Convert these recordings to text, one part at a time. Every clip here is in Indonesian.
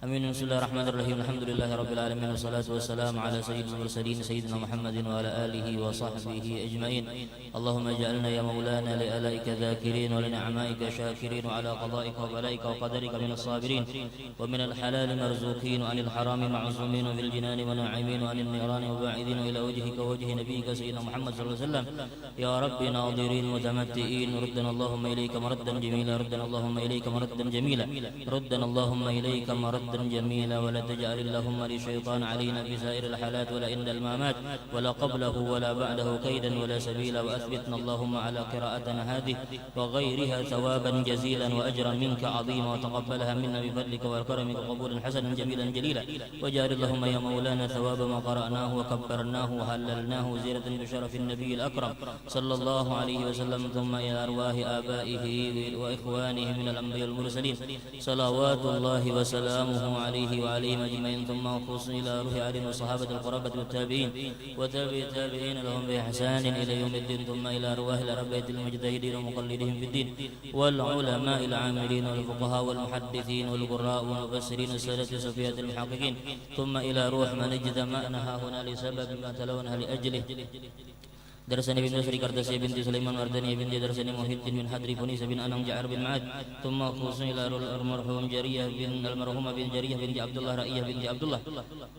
Amin. Bismillahirrahmanirrahim. Alhamdulillahirabbil alamin wassalatu wassalamu ala sayyidil mursalin sayyidina Muhammadin wa ala alihi wa sahbihi ajmain. Allahumma ij'alna ya maulana li alaika dhakirin wa li ni'maika syakirin wa ala qada'ika wa balaika wa qadarika minas sabirin wa minal halal marzuqin wa anil harami ma'sumin wa fil jinani wa na'imin wa anil nirani wa ba'idin ila wajhika wa wajhi nabiyyika sayyidina Muhammad sallallahu alaihi wasallam. Ya rabbi nadirin mutamatti'in ruddan Allahumma ilayka maraddan jamila ruddan Allahumma ilayka maraddan jamila ruddan Allahumma ilayka maraddan جميلا ولا تجعل اللهم لشيطان علينا في سائر الحالات ولا عند الممات ولا قبله ولا بعده كيدا ولا سبيلا وأثبتنا اللهم على قراءتنا هذه وغيرها ثوابا جزيلا وأجرا منك عظيما وتقبلها منا بفضلك وكرمك قبولا حسنا جميلا جليلا وجعل اللهم يا مولانا ثواب ما قرأناه وكبرناه وهللناه زينة بشرف النبي الأكرم صلى الله عليه وسلم ثم إلى أرواح آبائه وإخوانه من الأنبياء والمرسلين صلوات الله وسلامه عليه وعليهم أجمعين ثم خصوصا إلى روح آل الصحابة القرابة والتابعين وتابع التابعين لهم بإحسان إلى يوم الدين ثم إلى أرواح الأربعة المجتهدين ومقلدهم في الدين والعلماء العاملين والفقهاء والمحدثين والقراء والمفسرين السادة الصفية المحققين ثم إلى روح من اجتمعنا هنا لسبب ما تلونها لأجله درسني بن مسري كردسي بنت سليمان وردني بنت درسني محيدين من حدري فنيس بن أنم جعر بن معاد ثم خصوصا إلى المرحوم جرية بن المرحومة بن جرية بنت عبد الله رأية بنت عبد الله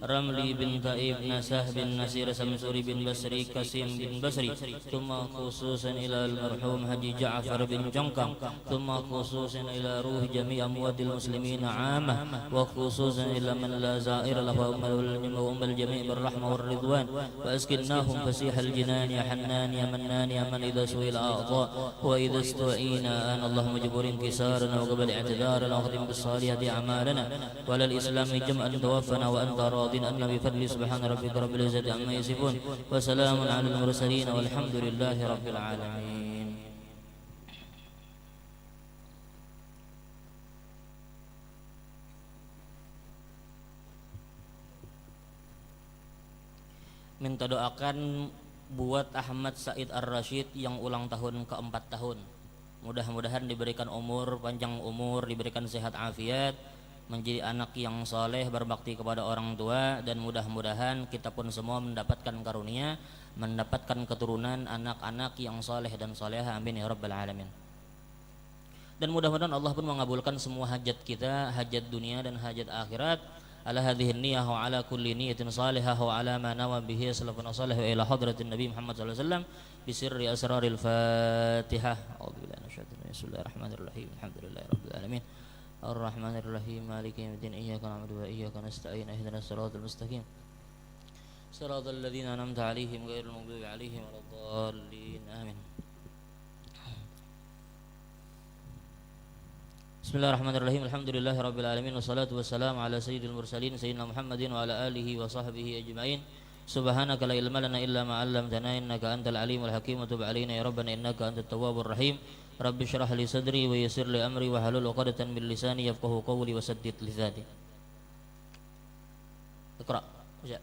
رملي بن تائب نساه بن نسير سمسوري بن بسري كسيم بن بسري ثم خصوصا إلى المرحوم هجي جعفر بن جنكم ثم خصوصا إلى روح جميع أموات المسلمين عامة وخصوصا إلى من لا زائر له وأم الجميع بالرحمة والرضوان وأسكناهم فسيح الجنان يا حنان يا منان يا من إذا سئل أعطى وإذا استعينا أن اللهم جبر انكسارنا وقبل اعتذارنا وختم بالصالحات أعمالنا ولا الإسلام جمعا توفنا وأنت راض أن بفضل سبحان ربك رب العزة عما يصفون وسلام على المرسلين والحمد لله رب العالمين. Minta doakan buat Ahmad Said Ar-Rasyid yang ulang tahun ke-4 tahun. Mudah-mudahan diberikan umur, panjang umur, diberikan sehat afiat, menjadi anak yang soleh, berbakti kepada orang tua, dan mudah-mudahan kita pun semua mendapatkan karunia, mendapatkan keturunan anak-anak yang soleh dan soleha. Amin ya rabbal alamin. Dan mudah-mudahan Allah pun mengabulkan semua hajat kita, hajat dunia dan hajat akhirat. Ala hadhihi niyyah wa ala kulli niyyatin salihah wa ala ma nawa bihi salafun salih wa ila hadratin nabi Muhammad sallallahu alaihi wasallam bi sirri asraril Fatihah. A'udzubillahi minasyaitonir rajim. Bismillahirrahmanirrahim. Alhamdulillahi rabbil alamin. Arrahmanir rahim. Maliki yaumiddin. Iyyaka na'budu wa iyyaka nasta'in. Ihdinas siratal mustaqim. Siratal ladzina an'amta 'alaihim ghairil maghdubi 'alaihim waladdallin. Amin. Bismillahirrahmanirrahim. Alhamdulillahirabbil alamin wassalatu wassalamu ala sayyidil mursalin sayyidina Muhammadin wa ala alihi wa sahbihi ajmain. Subhanaka la ilma lana illa ma 'allamtana innaka antal alimul hakim wa tub 'alaina ya rabbana innaka antat tawwabur rahim. Rabbi shrah li sadri wa yassir li amri wa halul 'uqdatam min lisani yafqahu qawli wa saddid lisani. Iqra. Baca.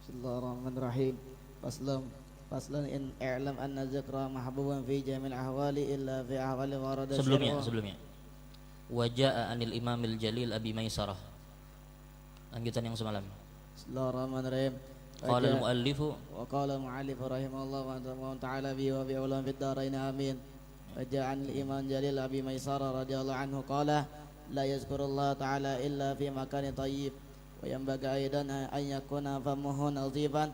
Bismillahirrahmanirrahim. Faslan in i'lam anna zikra mahbuban fi jamil ahwali illa fi ahwali warada. Sebelumnya Waja'a anil imamil jalil Abi Maisarah, lanjutan yang semalam. Bismillahirrahmanirrahim. Qala al-muallifu wa qala al-muallif rahimahullah wa ta'ala bi wa bi ulam fid darain amin. Waja'a anil imam jalil Abi Maisarah radhiyallahu anhu qala la yazkurullah ta'ala illa fi makanin tayyib wa yanbaghi aidan an yakuna famuhu nadhifan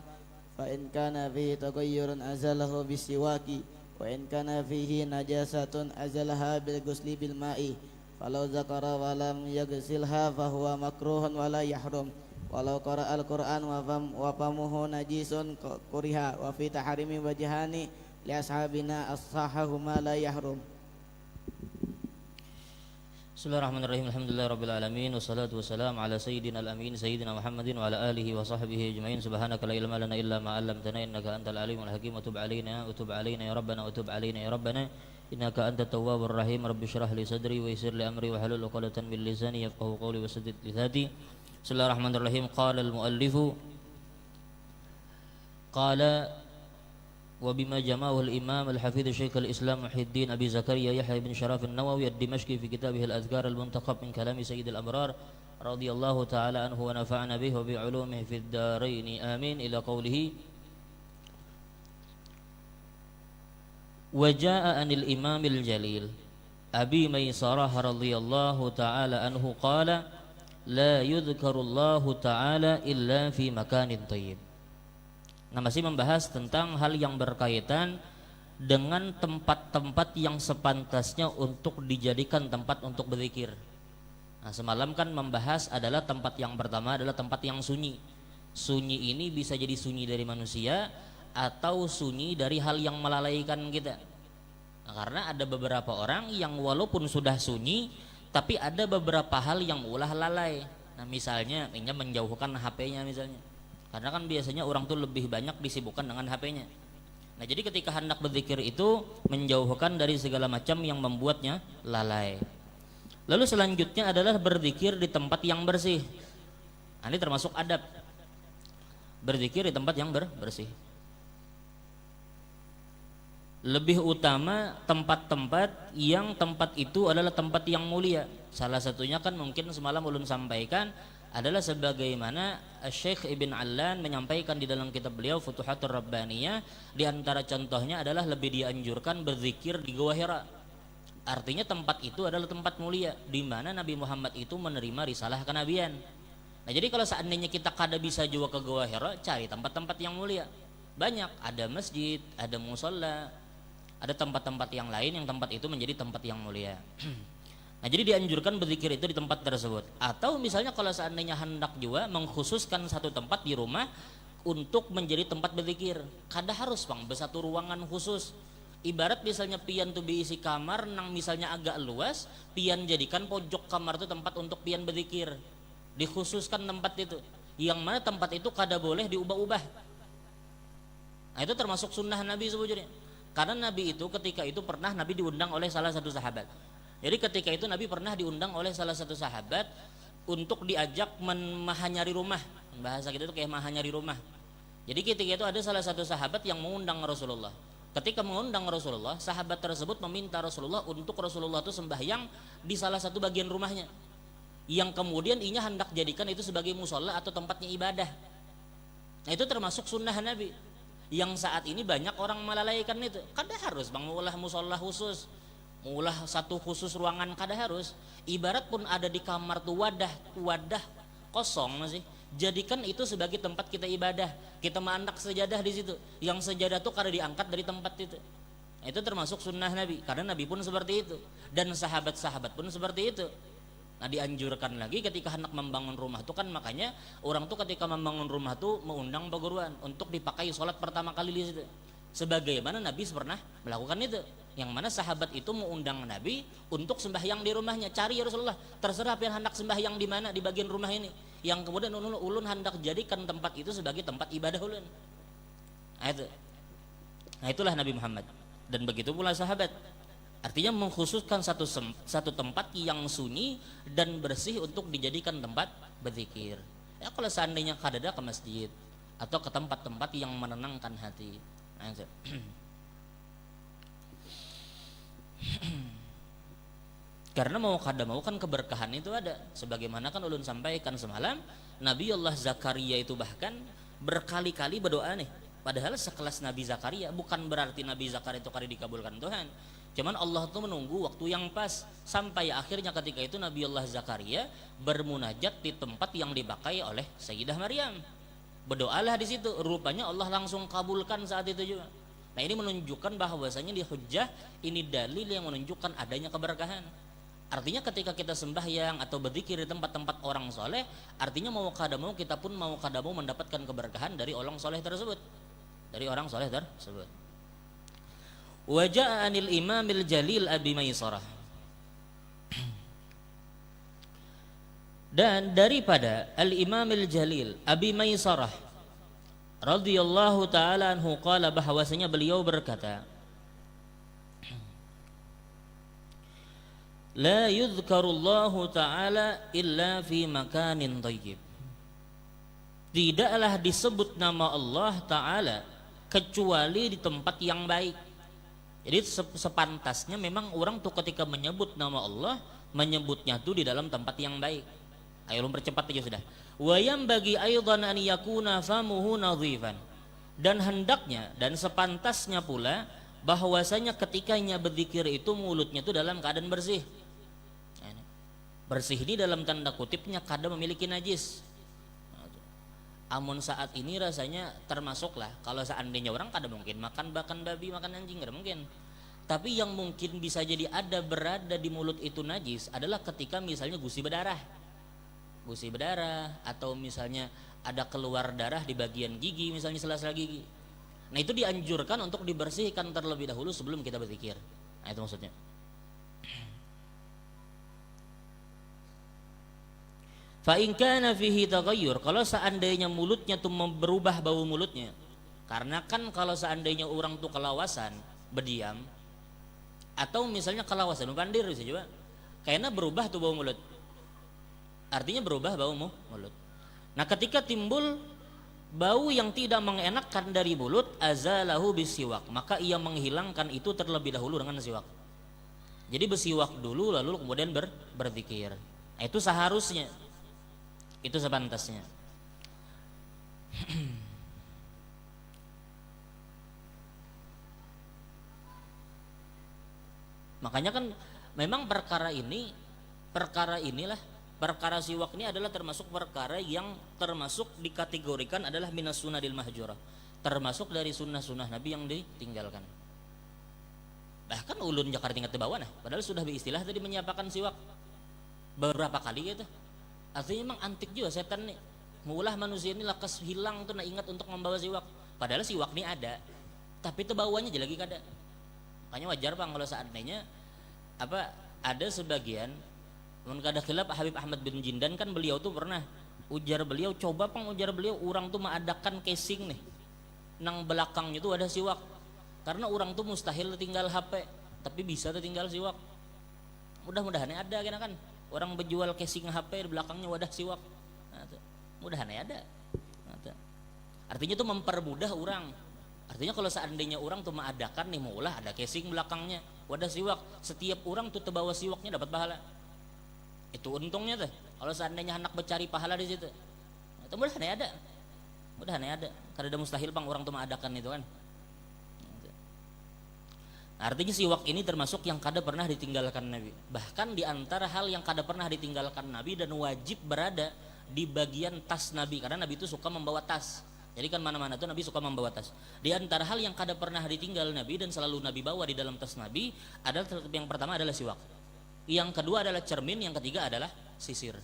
fa in kana fihi taghayyurun azalahu bisiwaki wa in kana fihi najasatun azalaha bil ghusli bil ma'i falau zakara wa lam yaghsilha fa huwa makruhun wa la yahrum walau qara al-Qur'an wa famuhu najisun kuriha wa fi tahrimi wajhani li ashabina as-sahahuma la yahrum. Bismillahirrahmanirrahim. Alhamdulillahirabbil alamin wassalatu wassalamu ala sayyidina al-amin sayyidina Muhammadin wa ala alihi wa sahbihi ajmain. Subhanaka la ilma lana illa ma 'allamtana innaka antal alimul hakim. Wa tub 'alaina ya rabbana wa tub 'alaina ya rabbana innaka antat tawwabur rahim. Rabbi shrah li sadri wa yassir li amri wa hlul 'uqdatam min lisani yafqahu qawli wa saddid lisani. Bismillahirrahmanirrahim. Qala al-muallifu qala وبما جمعه الإمام الحفيظ شيخ الإسلام محي الدين أبي زكريا يحيى بن شرف النووي الدمشقي في كتابه الأذكار المنتخب من كلام سيد الأبرار رضي الله تعالى عنه ونفعنا به وبعلومه في الدارين آمين إلى قوله وجاء عن الإمام الجليل أبي ميسرة رضي الله تعالى عنه قال لا يذكر الله تعالى إلا في مكان طيب. Nah, masih membahas tentang hal yang berkaitan dengan tempat-tempat yang sepantasnya untuk dijadikan tempat untuk berzikir. Nah, semalam kan membahas adalah tempat yang pertama adalah tempat yang sunyi. Sunyi ini bisa jadi sunyi dari manusia atau sunyi dari hal yang melalaikan kita. Nah, karena ada beberapa orang yang walaupun sudah sunyi tapi ada beberapa hal yang ulah lalai. Nah, misalnya ini menjauhkan HP-nya misalnya. Karena kan biasanya orang tuh lebih banyak disibukkan dengan HP-nya. Nah, jadi ketika hendak berzikir itu menjauhkan dari segala macam yang membuatnya lalai. Lalu selanjutnya adalah berzikir di tempat yang bersih. Nah, ini termasuk adab. Berzikir di tempat yang bersih. Lebih utama tempat-tempat yang tempat itu adalah tempat yang mulia. Salah satunya kan mungkin semalam ulun sampaikan adalah sebagaimana Syekh Ibn Allan menyampaikan di dalam kitab beliau Futuhatur Rabbaniyah, di antara contohnya adalah lebih dianjurkan berzikir di Gua Hira. Artinya tempat itu adalah tempat mulia di mana Nabi Muhammad itu menerima risalah kenabian. Nah, jadi kalau seandainya kita kada bisa juga ke Gua Hira, cari tempat-tempat yang mulia. Banyak, ada masjid, ada musalla, ada tempat-tempat yang lain yang tempat itu menjadi tempat yang mulia. Nah, jadi dianjurkan berzikir itu di tempat tersebut. Atau misalnya kalau seandainya hendak juga mengkhususkan satu tempat di rumah untuk menjadi tempat berzikir, kada harus bang besatu ruangan khusus. Ibarat misalnya pian tuh diisi kamar nang misalnya agak luas, pian jadikan pojok kamar itu tempat untuk pian berzikir. Dikhususkan tempat itu. Yang mana tempat itu kada boleh diubah-ubah. Nah, itu termasuk sunnah Nabi sebetulnya. Karena Nabi itu ketika itu pernah Nabi diundang oleh salah satu sahabat. Jadi ketika itu Nabi pernah diundang oleh salah satu sahabat untuk diajak menghanyari rumah. Bahasa kita itu kayak menghanyari rumah. Jadi ketika itu ada salah satu sahabat yang mengundang Rasulullah. Ketika mengundang Rasulullah, sahabat tersebut meminta Rasulullah untuk Rasulullah itu sembahyang di salah satu bagian rumahnya. Yang kemudian inya hendak jadikan itu sebagai musola atau tempatnya ibadah. Nah, itu termasuk sunnah Nabi. Yang saat ini banyak orang melalaikan itu. Kada harus bang mengulah musola khusus. Mulah satu khusus ruangan kada harus. Ibarat pun ada di kamar tuh wadah kosong masih. Jadikan itu sebagai tempat kita ibadah. Kita menandak sejadah di situ. Yang sejadah tuh kada diangkat dari tempat itu. Nah, itu termasuk sunnah Nabi. Karena Nabi pun seperti itu. Dan sahabat-sahabat pun seperti itu. Nah, dianjurkan lagi ketika hendak membangun rumah itu kan makanya orang tuh ketika membangun rumah tuh mengundang perguruan untuk dipakai sholat pertama kali di situ. Sebagaimana Nabi pernah melakukan itu. Yang mana sahabat itu mengundang Nabi untuk sembahyang di rumahnya. Cari ya Rasulullah, terserah pian hendak sembahyang di mana di bagian rumah ini. Yang kemudian ulun hendak jadikan tempat itu sebagai tempat ibadah ulun. Nah, itu. Nah, itulah Nabi Muhammad. Dan begitu pula sahabat. Artinya mengkhususkan satu tempat yang sunyi dan bersih untuk dijadikan tempat berzikir. Ya, kalau seandainya kadada ke masjid atau ke tempat-tempat yang menenangkan hati. Nah, itu. Karena mau kada mau kan keberkahan itu ada. Sebagaimana kan ulun sampaikan semalam, Nabi Allah Zakaria itu bahkan berkali-kali berdoa nih. Padahal sekelas Nabi Zakaria, bukan berarti Nabi Zakaria itu kada dikabulkan Tuhan. Cuman Allah tuh menunggu waktu yang pas. Sampai akhirnya ketika itu Nabi Allah Zakaria bermunajat di tempat yang dipakai oleh Sayyidah Maryam. Berdoalah di situ. Rupanya Allah langsung kabulkan saat itu juga. Nah, ini menunjukkan bahwasanya di hujjah ini dalil yang menunjukkan adanya keberkahan. Artinya ketika kita sembahyang atau berzikir di tempat-tempat orang soleh, artinya mau kada mau kita pun mau kada mau mendapatkan keberkahan dari orang soleh tersebut. Dari orang soleh tersebut. Wa ja'a anil imamil jalil Abi Maisarah. Dan daripada Al-Imam Al-Jalil Abi Maisarah radhiyallahu taala anhu qala, bahwasanya beliau berkata, la yudhkarullahu taala illa fi makanin thayyib. Tidaklah disebut nama Allah taala kecuali di tempat yang baik. Jadi sepantasnya memang orang tuh ketika menyebut nama Allah, menyebutnya tuh di dalam tempat yang baik. Ayo percepat aja sudah. Wa yambagi aidan an yakuna famuhu nadhifan. Dan hendaknya dan sepantasnya pula bahwasanya ketikanya berzikir itu mulutnya itu dalam keadaan bersih. Bersih ini dalam tanda kutipnya kadang memiliki najis. Amun saat ini rasanya termasuklah, kalau seandainya orang kadang mungkin makan babi, makan anjing, kadang mungkin. Tapi yang mungkin bisa jadi berada di mulut itu najis adalah ketika misalnya gusi berdarah, atau misalnya ada keluar darah di bagian gigi, misalnya sela-sela gigi. Nah itu dianjurkan untuk dibersihkan terlebih dahulu sebelum kita berzikir. Nah itu maksudnya. Fa in kana fihi taghayyur, kalau seandainya mulutnya tuh berubah bau mulutnya, karena kan kalau seandainya orang tuh kelawasan berdiam, atau misalnya kelawasan pandir bisa juga, kayaknya berubah tuh bau mulut, artinya berubah bau mulut. Nah ketika timbul bau yang tidak mengenakan dari mulut, azalahu bisiwak, maka ia menghilangkan itu terlebih dahulu dengan siwak. Jadi bersiwak dulu lalu kemudian berzikir. Nah, itu seharusnya, itu sepantasnya. Makanya kan memang perkara inilah perkara siwak ini adalah termasuk perkara yang termasuk dikategorikan adalah minas sunnahil mahjurah, termasuk dari sunnah-sunnah Nabi yang ditinggalkan. Bahkan ulun Jakarta tingkat di bawah, nah padahal sudah beristilah tadi menyiapkan siwak beberapa kali gitu. Artinya memang antik juga setan nih, mengulah manusia ini lakas hilang tuh, nah ingat untuk membawa siwak. Padahal siwak ini ada, tapi itu bauannya jadi lagi kada. Makanya wajar bang kalau seandainya ada sebagian kada khilaf Habib Ahmad bin Jindan kan beliau tuh pernah ujar beliau orang tuh mengadakan casing nih, nang belakangnya tuh ada siwak, karena orang tuh mustahil tinggal HP, tapi bisa tuh tinggal siwak. Mudah-mudahan ada kan orang berjual casing HP di belakangnya wadah siwak. Nah, mudah-mudahan ada. Nah, artinya itu mempermudah orang. Artinya kalau seandainya orang tuh mengadakan nih maulah ada casing belakangnya wadah siwak, setiap orang tuh terbawa siwaknya dapat pahala. Itu untungnya tuh. Kalau seandainya hendak mencari pahala di situ. Nah, mudah-mudahan ada. Mudah-mudahan ada. Karena ada mustahil bang orang tuh mengadakan itu kan. Artinya siwak ini termasuk yang kada pernah ditinggalkan Nabi. Bahkan di antara hal yang kada pernah ditinggalkan Nabi dan wajib berada di bagian tas Nabi, karena Nabi itu suka membawa tas. Jadi kan mana-mana tuh Nabi suka membawa tas. Di antara hal yang kada pernah ditinggal Nabi dan selalu Nabi bawa di dalam tas Nabi adalah yang pertama adalah siwak. Yang kedua adalah cermin, yang ketiga adalah sisir.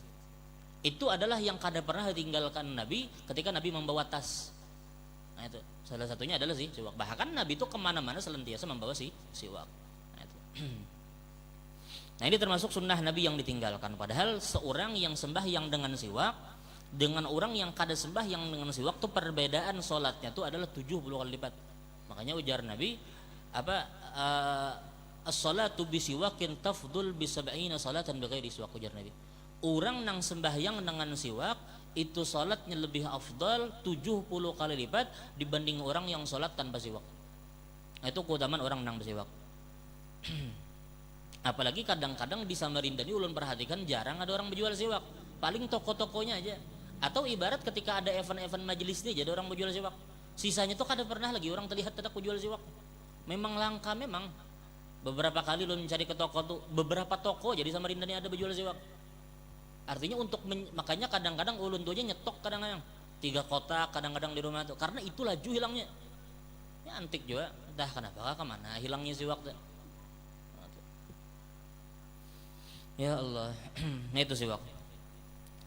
Itu adalah yang kada pernah ditinggalkan Nabi ketika Nabi membawa tas. Nah itu salah satunya adalah siwak. Bahkan Nabi itu kemana-mana senantiasa membawa siwak. Nah, itu. Nah ini termasuk sunnah Nabi yang ditinggalkan. Padahal seorang yang sembahyang dengan siwak dengan orang yang kada sembahyang dengan siwak itu perbedaan solatnya itu adalah 70 kali lipat. Makanya ujar Nabi as-salatu bisiwakin tafdul bisab'ina salatan bighairi siwak, ujar Nabi. Orang nang sembahyang dengan siwak itu salatnya lebih afdal 70 kali lipat dibanding orang yang salat tanpa siwak. Nah, itu keutamaan orang nang bersiwak. Apalagi kadang-kadang di Samarinda ini ulun perhatikan jarang ada orang berjual siwak. Paling toko-tokonya aja. Atau ibarat ketika ada event-event majelis dia jadi orang berjual siwak. Sisanya tuh kada pernah lagi orang terlihat tetap berjual siwak. Memang langka memang. Beberapa kali ulun mencari ke toko tuh, beberapa toko jadi Samarinda ini ada berjual siwak. Artinya makanya kadang-kadang ulun tuh aja nyetok kadang-kadang 3 kotak kadang-kadang di rumah tuh, karena itu laju hilangnya. Ya antik juga, entah kenapa kemana hilangnya siwak tuh. Ya Allah. Nah itu siwak.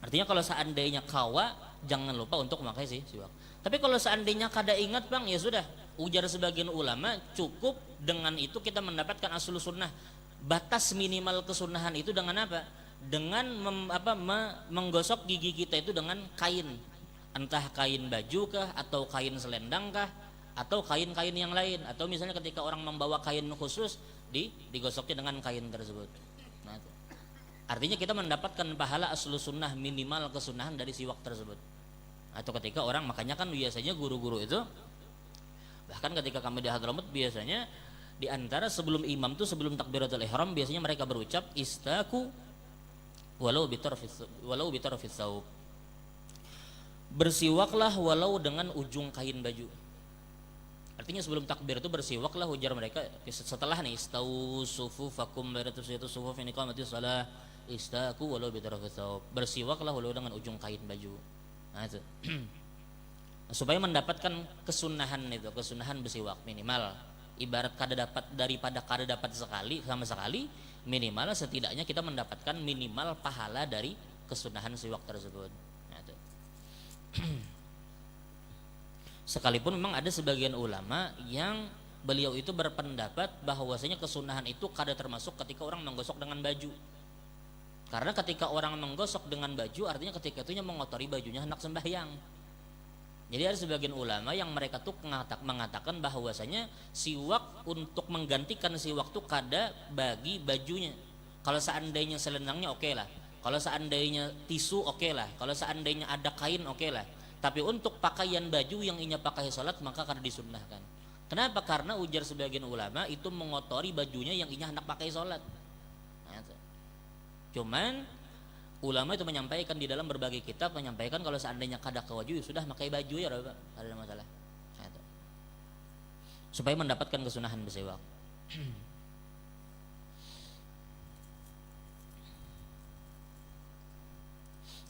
Artinya kalau seandainya kawa jangan lupa untuk memakai siwak. Tapi kalau seandainya kada ingat bang, ya sudah. Ujar sebagian ulama cukup dengan itu kita mendapatkan asal sunnah. Batas minimal kesunahan itu dengan apa? dengan menggosok gigi kita itu dengan kain, entah kain baju kah atau kain selendang kah atau kain-kain yang lain, atau misalnya ketika orang membawa kain khusus digosoknya dengan kain tersebut. Nah, artinya kita mendapatkan pahala aslu sunnah, minimal kesunahan dari siwak tersebut. Atau ketika orang, makanya kan biasanya guru-guru itu, bahkan ketika kami di Hadramut biasanya di antara sebelum imam tuh, sebelum takbiratul ihram biasanya mereka berucap istaku walau bitarfis saub, bersiwaklah walau dengan ujung kain baju. Artinya sebelum takbir itu bersiwaklah, ujar mereka. Setelah nih istau sufufakum baratus itu sufuf ini qamati shalah istaku walau bitarfis saub, bersiwaklah walau dengan ujung kain baju. Nah itu supaya mendapatkan kesunahan itu, kesunahan bersiwak minimal. Ibarat kada dapat daripada kada dapat sekali sama sekali, minimal setidaknya kita mendapatkan minimal pahala dari kesunahan siwak tersebut. Nah itu. Sekalipun memang ada sebagian ulama yang beliau itu berpendapat bahwasanya kesunahan itu kada termasuk ketika orang menggosok dengan baju. Karena ketika orang menggosok dengan baju artinya ketika itu mengotori bajunya hendak sembahyang. Jadi ada sebagian ulama yang mereka tuh mengatakan bahwasanya siwak untuk menggantikan siwak tuh kada bagi bajunya. Kalau seandainya selendangnya oke lah, kalau seandainya tisu oke lah, kalau seandainya ada kain oke lah. Tapi untuk pakaian baju yang inya pakai sholat maka kada disunnahkan. Kenapa? Karena ujar sebagian ulama itu mengotori bajunya yang inya hendak pakai sholat. Nah, cuman ulama itu menyampaikan di dalam berbagai kitab, menyampaikan kalau seandainya kada ke wajah sudah pakai baju ya Pak, ada masalah. Nah, itu. Supaya mendapatkan kesunahan bersiwak.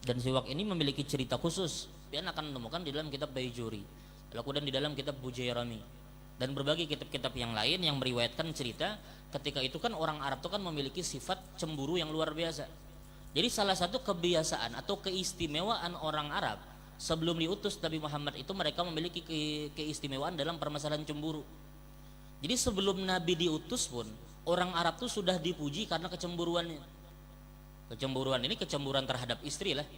Dan siwak ini memiliki cerita khusus. Kalian akan menemukan di dalam kitab Baijuri, kemudian di dalam kitab Bujairami dan berbagai kitab-kitab yang lain yang meriwayatkan cerita ketika itu kan orang Arab itu kan memiliki sifat cemburu yang luar biasa. Jadi salah satu kebiasaan atau keistimewaan orang Arab sebelum diutus Nabi Muhammad itu mereka memiliki keistimewaan dalam permasalahan cemburu. Jadi sebelum Nabi diutus pun orang Arab itu sudah dipuji karena kecemburuannya. Kecemburuan ini kecemburuan terhadap istri lah.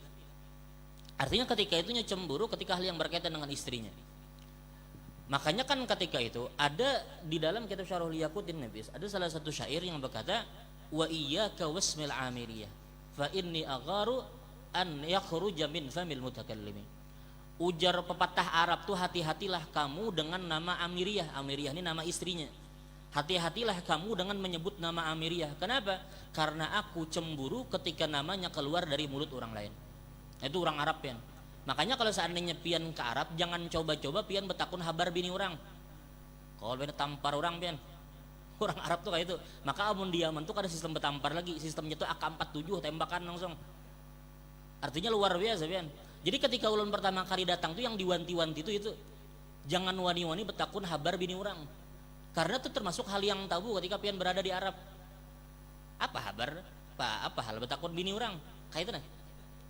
Artinya ketika itu cemburu ketika hal yang berkaitan dengan istrinya. Makanya kan ketika itu ada di dalam kitab Syarhul Yaqutin Nabis ada salah satu syair yang berkata wa iyyaka wasmil amiriyah fa inni agharu an yakhruja min famil mutakallimi. Ujar pepatah Arab tuh hati-hatilah kamu dengan nama Amiriyah. Amiriyah ini nama istrinya. Hati-hatilah kamu dengan menyebut nama Amiriyah. Kenapa? Karena aku cemburu ketika namanya keluar dari mulut orang lain. Itu orang Arab pian. Makanya kalau seandainya pian ke Arab jangan coba-coba pian betakun habar bini orang. Kalau bener tampar orang pian. Orang Arab tuh kayak itu. Maka amun Yaman tuh ada sistem betampar lagi. Sistemnya tuh AK-47 tembakan langsung. Artinya luar biasa pian. Jadi ketika ulun pertama kali datang tuh yang diwanti-wanti itu jangan wani-wani betakun habar bini orang. Karena itu termasuk hal yang tabu ketika pian berada di Arab. Apa habar? Apa hal betakun bini orang? Kayak itu nah.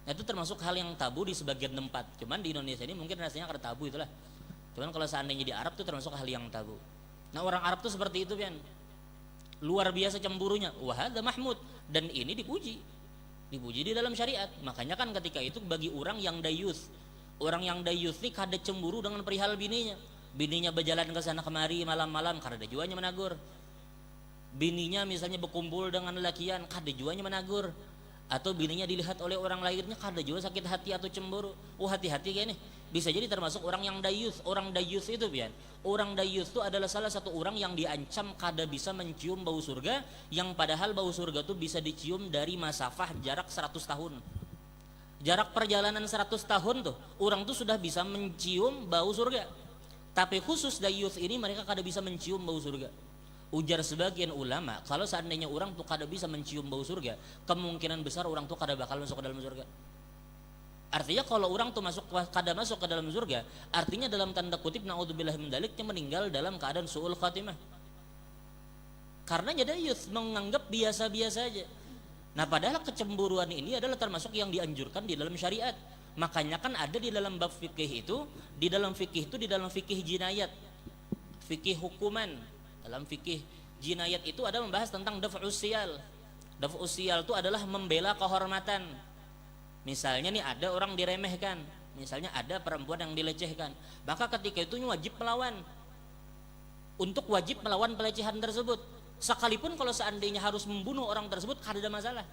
Nah, itu termasuk hal yang tabu di sebagian tempat. Cuman di Indonesia ini mungkin rasanya kada tabu itulah. Cuman kalau seandainya di Arab itu termasuk hal yang tabu. Nah orang Arab tuh seperti itu pian. Luar biasa cemburunya. Wah ada Mahmud. Dan ini dipuji. Dipuji di dalam syariat. Makanya kan ketika itu bagi orang yang dayus. Orang yang dayus ini kada cemburu dengan perihal bininya. Bininya berjalan ke sana kemari malam-malam kada juanya menagur. Bininya misalnya berkumpul dengan lelakian kada juanya menagur. Atau bininya dilihat oleh orang lainnya kada juga sakit hati atau cemburu. Oh hati-hati kayak nih. Bisa jadi termasuk orang yang dayus. Orang dayus itu pian. Orang dayus itu adalah salah satu orang yang diancam kada bisa mencium bau surga, yang padahal bau surga itu bisa dicium dari masafah jarak 100 tahun. Jarak perjalanan 100 tahun tuh orang tuh sudah bisa mencium bau surga. Tapi khusus dayus ini mereka kada bisa mencium bau surga. Ujar sebagian ulama, kalau seandainya orang tuh kada bisa mencium bau surga, kemungkinan besar orang tuh kada bakal masuk ke dalam surga. Artinya kalau orang tuh kada masuk ke dalam surga, artinya dalam tanda kutip naudzubillah min dzaliknya meninggal dalam keadaan suul khatimah. Karena dayus menganggap biasa-biasa aja. Nah, padahal kecemburuan ini adalah termasuk yang dianjurkan di dalam syariat. Makanya kan ada di dalam bab fikih itu, di dalam fikih jinayat, fikih hukuman. Dalam fikih jinayat itu ada membahas tentang daf'us siyal. Daf'us siyal itu adalah membela kehormatan. Misalnya nih ada orang diremehkan, misalnya ada perempuan yang dilecehkan, maka ketika itu wajib melawan. Untuk wajib melawan pelecehan tersebut, sekalipun kalau seandainya harus membunuh orang tersebut kada ada masalah,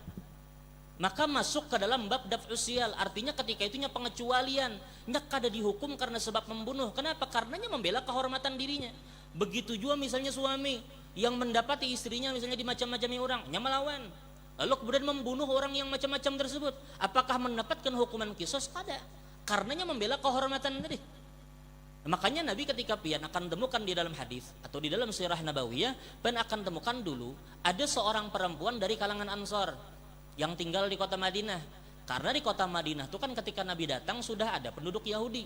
maka masuk ke dalam bab daf'us siyal. Artinya ketika itunya pengecualian, nyak kada dihukum karena sebab membunuh. Kenapa? Karenanya membela kehormatan dirinya. Begitu juga misalnya suami yang mendapati istrinya misalnya dimacam-macami orang, nya melawan, lalu kemudian membunuh orang yang macam-macam tersebut, apakah mendapatkan hukuman qisas? Kada, karenanya membela kehormatan tadi. Makanya Nabi ketika pian akan temukan di dalam hadis atau di dalam sirah nabawiyah, pian akan temukan dulu ada seorang perempuan dari kalangan Ansor yang tinggal di kota Madinah. Karena di kota Madinah itu kan ketika Nabi datang sudah ada penduduk Yahudi.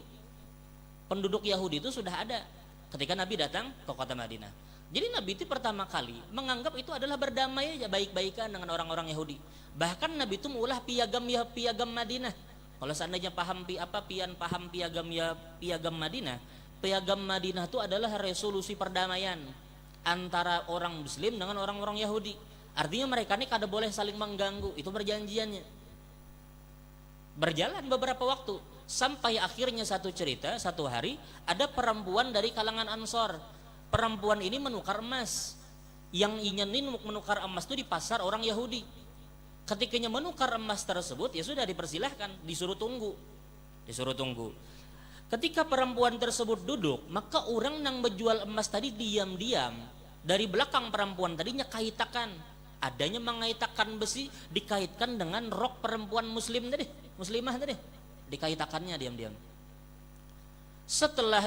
Penduduk Yahudi itu sudah ada ketika Nabi datang ke kota Madinah. Jadi Nabi itu pertama kali menganggap itu adalah berdamai aja, baik-baikan dengan orang-orang Yahudi. Bahkan Nabi itu mengulah piagam Madinah. Kalau seandainya paham piagam Madinah, piagam Madinah itu adalah resolusi perdamaian antara orang Muslim dengan orang-orang Yahudi. Artinya mereka ini kada boleh saling mengganggu, itu perjanjiannya. Berjalan beberapa waktu sampai akhirnya satu hari ada perempuan dari kalangan Ansor. Perempuan ini menukar emas. Yang ingin menukar emas itu di pasar orang Yahudi. Ketikanya menukar emas tersebut, ya sudah dipersilahkan, disuruh tunggu. Ketika perempuan tersebut duduk, maka orang yang menjual emas tadi diam-diam dari belakang perempuan tadinya kaitakan. Adanya mengaitakan besi dikaitkan dengan rok perempuan muslimah tadi, dikaitakannya diam-diam. Setelah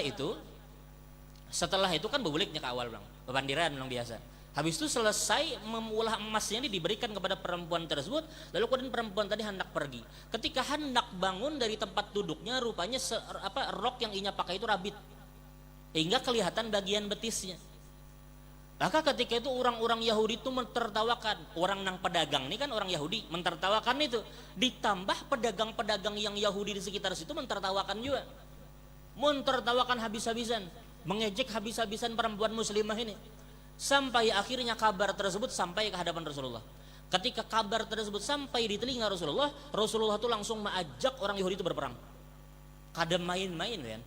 itu kan bebuliknya ke awal bang, bebandiran bang biasa. Habis itu selesai mengolah emasnya ini diberikan kepada perempuan tersebut, lalu kemudian perempuan tadi hendak pergi. Ketika hendak bangun dari tempat duduknya, rupanya rok yang inya pakai itu rabit, hingga kelihatan bagian betisnya. Maka ketika itu orang-orang Yahudi itu mentertawakan, orang nang pedagang ini kan orang Yahudi mentertawakan itu, ditambah pedagang-pedagang yang Yahudi di sekitar situ mentertawakan juga, mentertawakan habis-habisan, mengejek habis-habisan perempuan muslimah ini. Sampai akhirnya kabar tersebut sampai ke hadapan Rasulullah. Ketika kabar tersebut sampai di telinga Rasulullah, Rasulullah itu langsung mengajak orang Yahudi itu berperang. Kada main-main kan?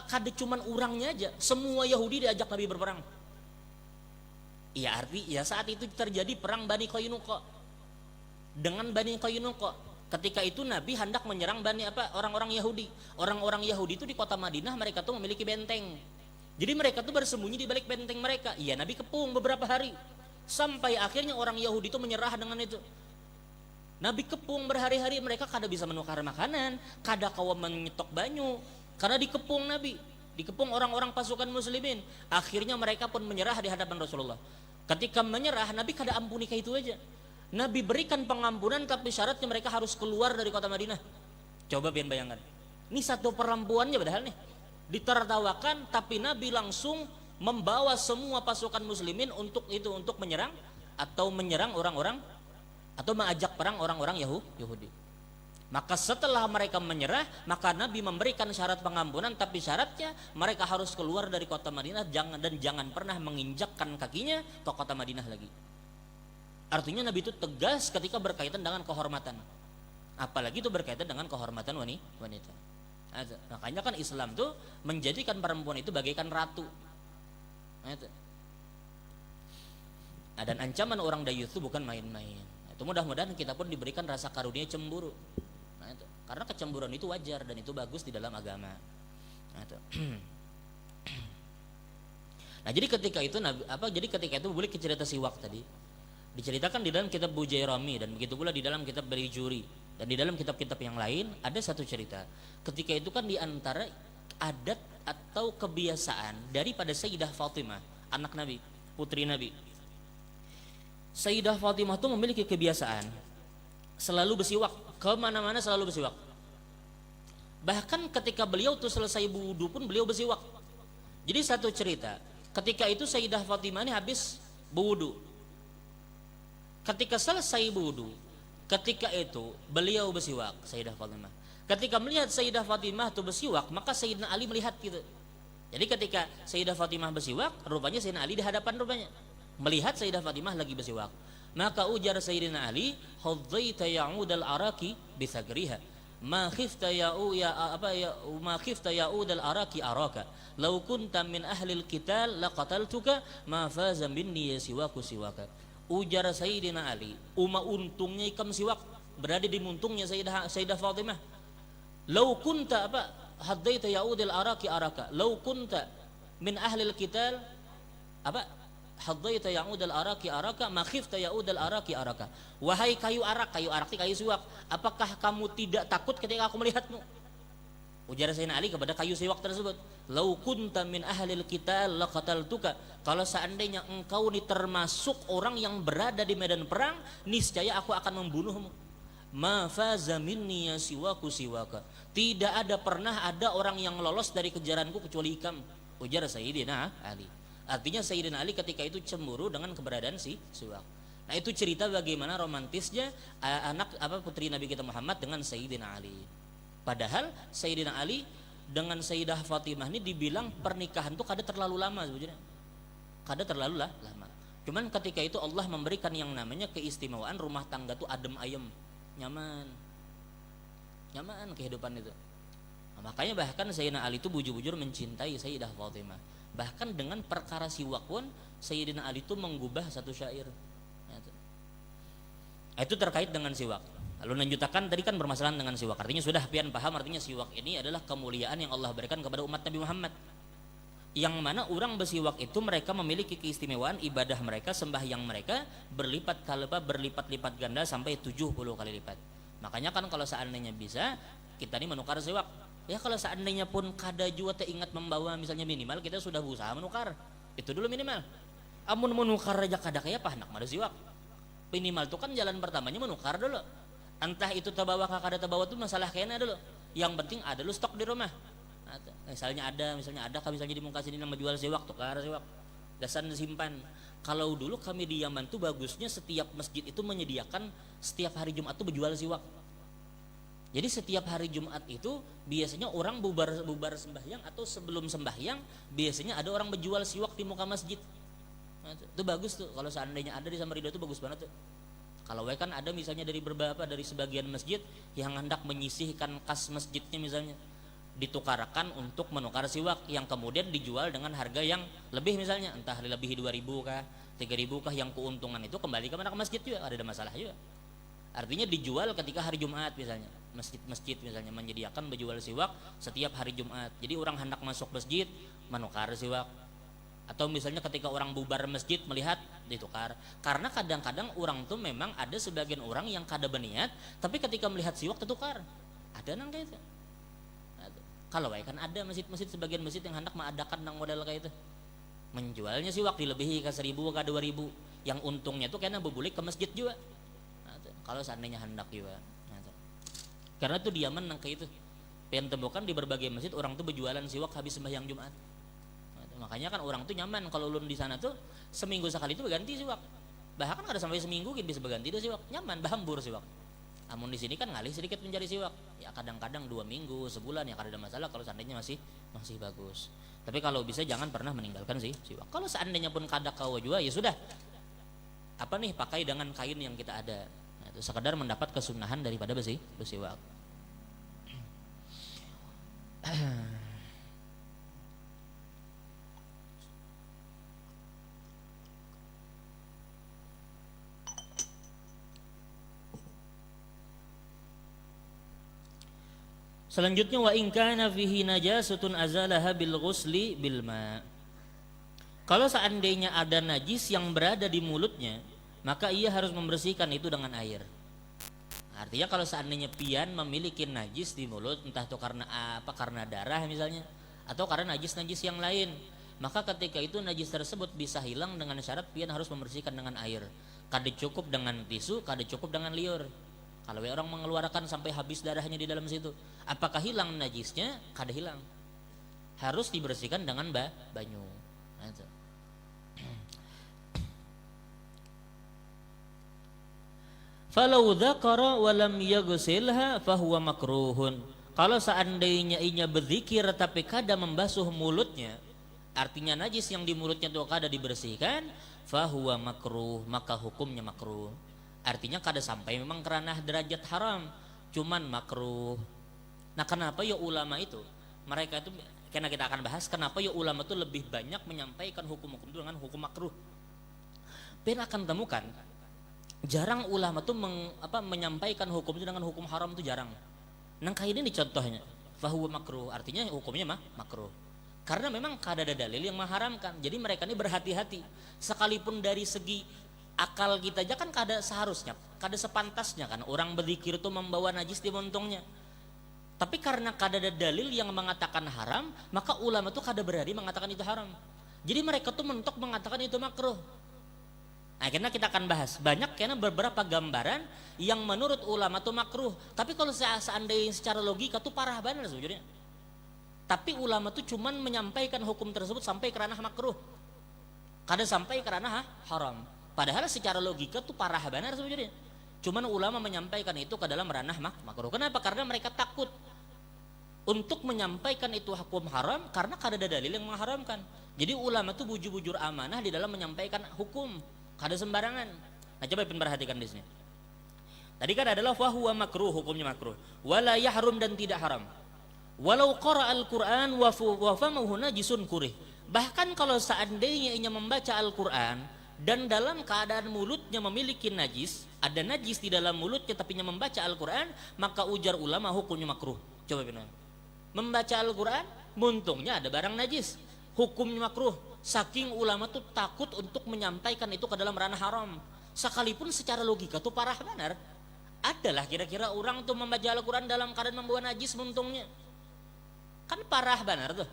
Kada cuman orangnya aja, semua Yahudi diajak Nabi berperang. Ya saat itu terjadi perang Bani Qaynuqa dengan Bani Qaynuqa. Ketika itu Nabi hendak menyerang orang-orang Yahudi. Orang-orang Yahudi itu di kota Madinah mereka tuh memiliki benteng. Jadi mereka tuh bersembunyi di balik benteng mereka. Iya, Nabi kepung beberapa hari. Sampai akhirnya orang Yahudi itu menyerah dengan itu. Nabi kepung berhari-hari, mereka kada bisa menukar makanan, kada kawa menyetok banyu, karena dikepung Nabi, dikepung orang-orang pasukan muslimin. Akhirnya mereka pun menyerah di hadapan Rasulullah. Ketika menyerah, Nabi kada ampuni kayak itu aja. Nabi berikan pengampunan, tapi syaratnya mereka harus keluar dari kota Madinah. Coba bayangkan. Ini satu perempuannya padahal nih. Ditertawakan, tapi Nabi langsung membawa semua pasukan muslimin untuk menyerang orang-orang atau mengajak perang orang-orang Yahudi. Maka setelah mereka menyerah, maka Nabi memberikan syarat pengampunan, tapi syaratnya mereka harus keluar dari kota Madinah dan jangan pernah menginjakkan kakinya ke kota Madinah lagi. Artinya Nabi itu tegas ketika berkaitan dengan kehormatan, apalagi itu berkaitan dengan kehormatan wanita. Makanya kan Islam tuh menjadikan perempuan itu bagaikan ratu. Dan ancaman orang dayuth itu bukan main-main. Itu mudah-mudahan kita pun diberikan rasa karunia cemburu. Karena kecemburuan itu wajar dan itu bagus di dalam agama. Jadi ketika itu boleh cerita Siwak tadi diceritakan di dalam kitab Bujairami, dan begitu pula di dalam kitab Beri Juri, dan di dalam kitab-kitab yang lain ada satu cerita. Ketika itu kan di antara adat atau kebiasaan daripada Sayyidah Fatimah, anak Nabi, putri Nabi. Sayyidah Fatimah itu memiliki kebiasaan selalu bersiwak, kemana-mana selalu bersiwak. Bahkan ketika beliau tuh selesai wudu pun beliau bersiwak. Jadi satu cerita, ketika itu Sayyidah Fatimah ini habis berwudu. Ketika selesai wudu, ketika itu beliau bersiwak, Sayyidah Fatimah. Ketika melihat Sayyidah Fatimah itu bersiwak, maka Sayyidina Ali melihat gitu. Jadi ketika Sayyidah Fatimah bersiwak, rupanya Sayyidina Ali di hadapan rupanya melihat Sayyidah Fatimah lagi bersiwak. Maka ujar Sayyidina Ali, "Hadzaita ya'udal araki bisagriha. Ma khifta ya'u ya apa ya ma khifta ya'udal araki araka. Law kunta min ahlil qital laqataltuka ma faza minni siwaku siwaka." Ujar Sayyidina Ali, untungnya ikam siwak berada di muntungnya Sayyidah Fatimah. "Law kunta apa hadzaita ya'udal araki araka. Law kunta min ahlil qital apa hadzaita ya'udal araki araka ma khifta ya'udal araki araka." Wahai kayu arak itu kayu siwak, apakah kamu tidak takut ketika aku melihatmu? Ujar Sayyidina Ali kepada kayu siwak tersebut, "Lau kunta min ahlil qital laqataltuka." Kalau seandainya engkau ini termasuk orang yang berada di medan perang, niscaya aku akan membunuhmu. Ma faza minni siwaku siwaka. Tidak pernah ada orang yang lolos dari kejaranku kecuali ikam, ujar Sayyidina Ali. Artinya Sayyidina Ali ketika itu cemburu dengan keberadaan si siwak. Nah, itu cerita bagaimana romantisnya putri Nabi kita Muhammad dengan Sayyidina Ali. Padahal Sayyidina Ali dengan Sayyidah Fatimah ini dibilang pernikahan tuh kada terlalu lama sebetulnya. Kada terlalu lama. Cuman ketika itu Allah memberikan yang namanya keistimewaan rumah tangga tuh adem ayem, nyaman kehidupan itu. Nah, makanya bahkan Sayyidina Ali itu bujur-bujur mencintai Sayyidah Fatimah. Bahkan dengan perkara siwak pun Sayyidina Ali itu menggubah satu syair. Itu terkait dengan siwak. Lalu lanjutakan tadi kan bermasalahan dengan siwak. Artinya sudah pian paham artinya siwak ini adalah kemuliaan yang Allah berikan kepada umat Nabi Muhammad. Yang mana orang bersiwak itu mereka memiliki keistimewaan ibadah mereka, sembahyang mereka berlipat-lipat ganda sampai 70 kali lipat. Makanya kan kalau seandainya bisa kita ini menukar siwak. Ya kalau seandainya pun kada jua ingat membawa misalnya minimal kita sudah berusaha menukar. Itu dulu minimal. Amun menukar aja kada kayak apa hendak mada siwak. Minimal itu kan jalan pertamanya menukar dulu. Entah itu terbawa kada terbawa itu masalah kena dulu. Yang penting ada lu stok di rumah. Nah, misalnya ada misalnya di muka sini yang menjual siwak, tukar siwak. Gasan simpan. Kalau dulu kami di Yaman tuh bagusnya setiap masjid itu menyediakan setiap hari Jumat tuh berjual siwak. Jadi setiap hari Jumat itu biasanya orang bubar sembahyang atau sebelum sembahyang biasanya ada orang berjual siwak di muka masjid. Nah, itu bagus tuh kalau seandainya ada di Samarinda itu bagus banget tuh. Kalau kan ada misalnya dari sebagian masjid yang hendak menyisihkan kas masjidnya misalnya ditukarkan untuk menukar siwak yang kemudian dijual dengan harga yang lebih misalnya entah lebih 2.000 kah 3.000 kah yang keuntungan itu kembali ke masjid juga ada masalah juga. Artinya dijual ketika hari Jumat misalnya masjid misalnya menyediakan berjual siwak setiap hari Jumat. Jadi orang hendak masuk masjid menukar siwak. Atau misalnya ketika orang bubar masjid melihat ditukar. Karena kadang-kadang orang tuh memang ada sebagian orang yang kada berniat tapi ketika melihat siwak tertukar. Ada nang kayak itu. Kalau kan ada masjid-masjid sebagian masjid yang hendak mengadakan nang model kayak itu. Menjualnya siwak dilebihi ke 1.000 ke 2.000 yang untungnya tuh kena bebulik ke masjid juga. Kalau seandainya hendak juga. Karena tuh di Yaman nang kayak itu. Pengen temukan di berbagai masjid orang tuh berjualan siwak habis sembahyang Jumat. Makanya kan orang tuh nyaman kalau ulun di sana tuh seminggu sekali itu berganti siwak. Bahkan ada sampai seminggu bisa berganti deh siwak. Nyaman bahambur siwak. Namun di sini kan ngalih sedikit mencari siwak. Ya kadang-kadang 2 minggu, sebulan ya kada ada masalah kalau seandainya masih bagus. Tapi kalau bisa jangan pernah meninggalkan siwak. Kalau seandainya pun kada kawa juga ya sudah. Pakai dengan kain yang kita ada. Nah, itu sekedar mendapat kesunahan daripada bersiwak. Selanjutnya wa in kana fihi najasatun azalaha bil ghusli bil ma. Kalau seandainya ada najis yang berada di mulutnya, maka ia harus membersihkan itu dengan air. Artinya kalau seandainya pian memiliki najis di mulut, entah itu karena darah misalnya atau karena najis-najis yang lain, maka ketika itu najis tersebut bisa hilang dengan syarat pian harus membersihkan dengan air. Kada cukup dengan tisu, kada cukup dengan liur. Kalau orang mengeluarkan sampai habis darahnya di dalam situ, apakah hilang najisnya? Kada hilang. Harus dibersihkan dengan banyu. Nah, itu. Falau dzakara wa lam yaghsilha fahuwa makruhun. Kalau seandainya ianya berzikir tapi kada membasuh mulutnya, artinya najis yang di mulutnya itu kada dibersihkan, fahuwa makruh, maka hukumnya makruh. Artinya kada sampai memang kerana derajat haram, cuman makruh. Nah kenapa ya ulama itu, mereka itu, karena kita akan bahas kenapa ya ulama itu lebih banyak menyampaikan hukum-hukum itu dengan hukum makruh. Ben akan temukan jarang ulama tuh menyampaikan hukum itu dengan hukum haram itu jarang. Nang kayak ini contohnya, fahuwa makruh, artinya hukumnya makruh. Karena memang kada ada dalil yang mengharamkan. Jadi mereka ini berhati-hati. Sekalipun dari segi akal kita aja kan kada seharusnya, kada sepantasnya kan orang berzikir itu membawa najis di montongnya. Tapi karena kada ada dalil yang mengatakan haram, maka ulama tuh kada berani mengatakan itu haram. Jadi mereka tuh mentok mengatakan itu makruh. Nah, karena kita akan bahas banyak karena beberapa gambaran yang menurut ulama tuh makruh. Tapi kalau seandainya secara logika tuh parah banget sebenarnya. Tapi ulama tuh cuman menyampaikan hukum tersebut sampai ke ranah makruh. Kada sampai ke ranah haram. Padahal secara logika tuh parah banget sebenarnya. Cuman ulama menyampaikan itu ke dalam ranah makruh. Kenapa? Karena mereka takut untuk menyampaikan itu hukum haram karena kada ada dalil yang mengharamkan. Jadi ulama tuh bujur-bujur amanah di dalam menyampaikan hukum. Kada sembarangan. Nah coba perhatikan di sini. Tadi kan adalah fahuwa makruh, hukumnya makruh. Wala yahrum, dan tidak haram. Walau qara al-Quran wa famuhu najisun kurih. Bahkan kalau seandainya ia membaca Al-Quran dan dalam keadaan mulutnya memiliki najis, ada najis di dalam mulutnya tapi ia membaca Al-Quran, maka ujar ulama hukumnya makruh. Coba benar. Membaca Al-Quran, muntungnya ada barang najis, hukumnya makruh. Saking ulama tuh takut untuk menyampaikan itu ke dalam ranah haram. Sekalipun secara logika tuh parah benar. Adalah kira-kira orang tuh membaca Al-Quran dalam keadaan membawa najis muntungnya. Kan parah benar tuh.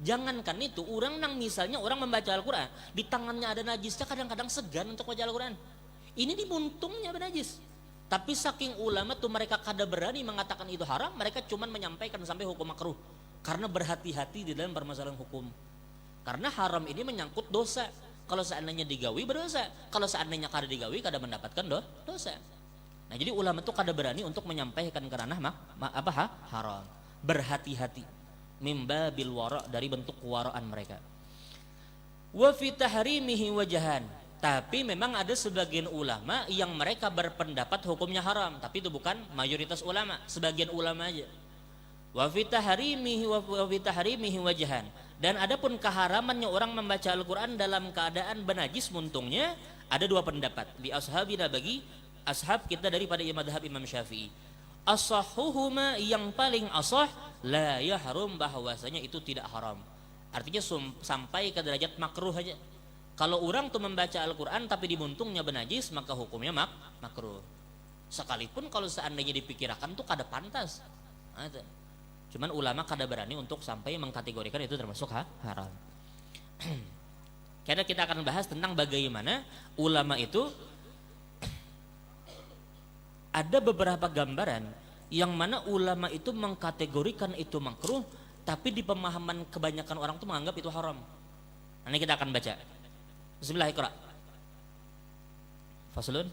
Jangankan itu, orang nang misalnya orang membaca Al-Quran, di tangannya ada najisnya, kadang-kadang segan untuk baca Al-Quran. Ini di muntungnya berajis. Tapi saking ulama tuh mereka kada berani mengatakan itu haram, mereka cuman menyampaikan sampai hukum makruh. Karena berhati-hati di dalam permasalahan hukum. Karena haram ini menyangkut dosa. Kalau seandainya digawi berdosa, kalau seandainya kada digawi kada mendapatkan dosa. Nah jadi ulama tuh kada berani untuk menyampaikan ke ranah haram. Berhati-hati. Mimba bil wara, dari bentuk kewaraan mereka. Wa fi tahrimihi wajahan. Tapi memang ada sebagian ulama yang mereka berpendapat hukumnya haram, tapi itu bukan mayoritas ulama, sebagian ulama aja. Wa fi tahrimihi wajahan. Dan adapun keharamannya orang membaca Al-Quran dalam keadaan benajis muntungnya, ada dua pendapat. Li ashabina, bagi ashab kita daripada madhab Imam Syafi'i. Asahuhuma, yang paling asah, la yahrum, bahwasanya itu tidak haram. Artinya sampai ke derajat makruh aja. Kalau orang tuh membaca Al-Quran tapi di muntungnya benajis, maka hukumnya makruh. Sekalipun kalau seandainya dipikirkan tuh kada pantas. Cuman ulama kada berani untuk sampai mengkategorikan itu termasuk haram. Karena kita akan bahas tentang bagaimana ulama itu ada beberapa gambaran yang mana ulama itu mengkategorikan itu makruh, tapi di pemahaman kebanyakan orang itu menganggap itu haram. Nanti kita akan baca. Bismillah, iqra. Faslun.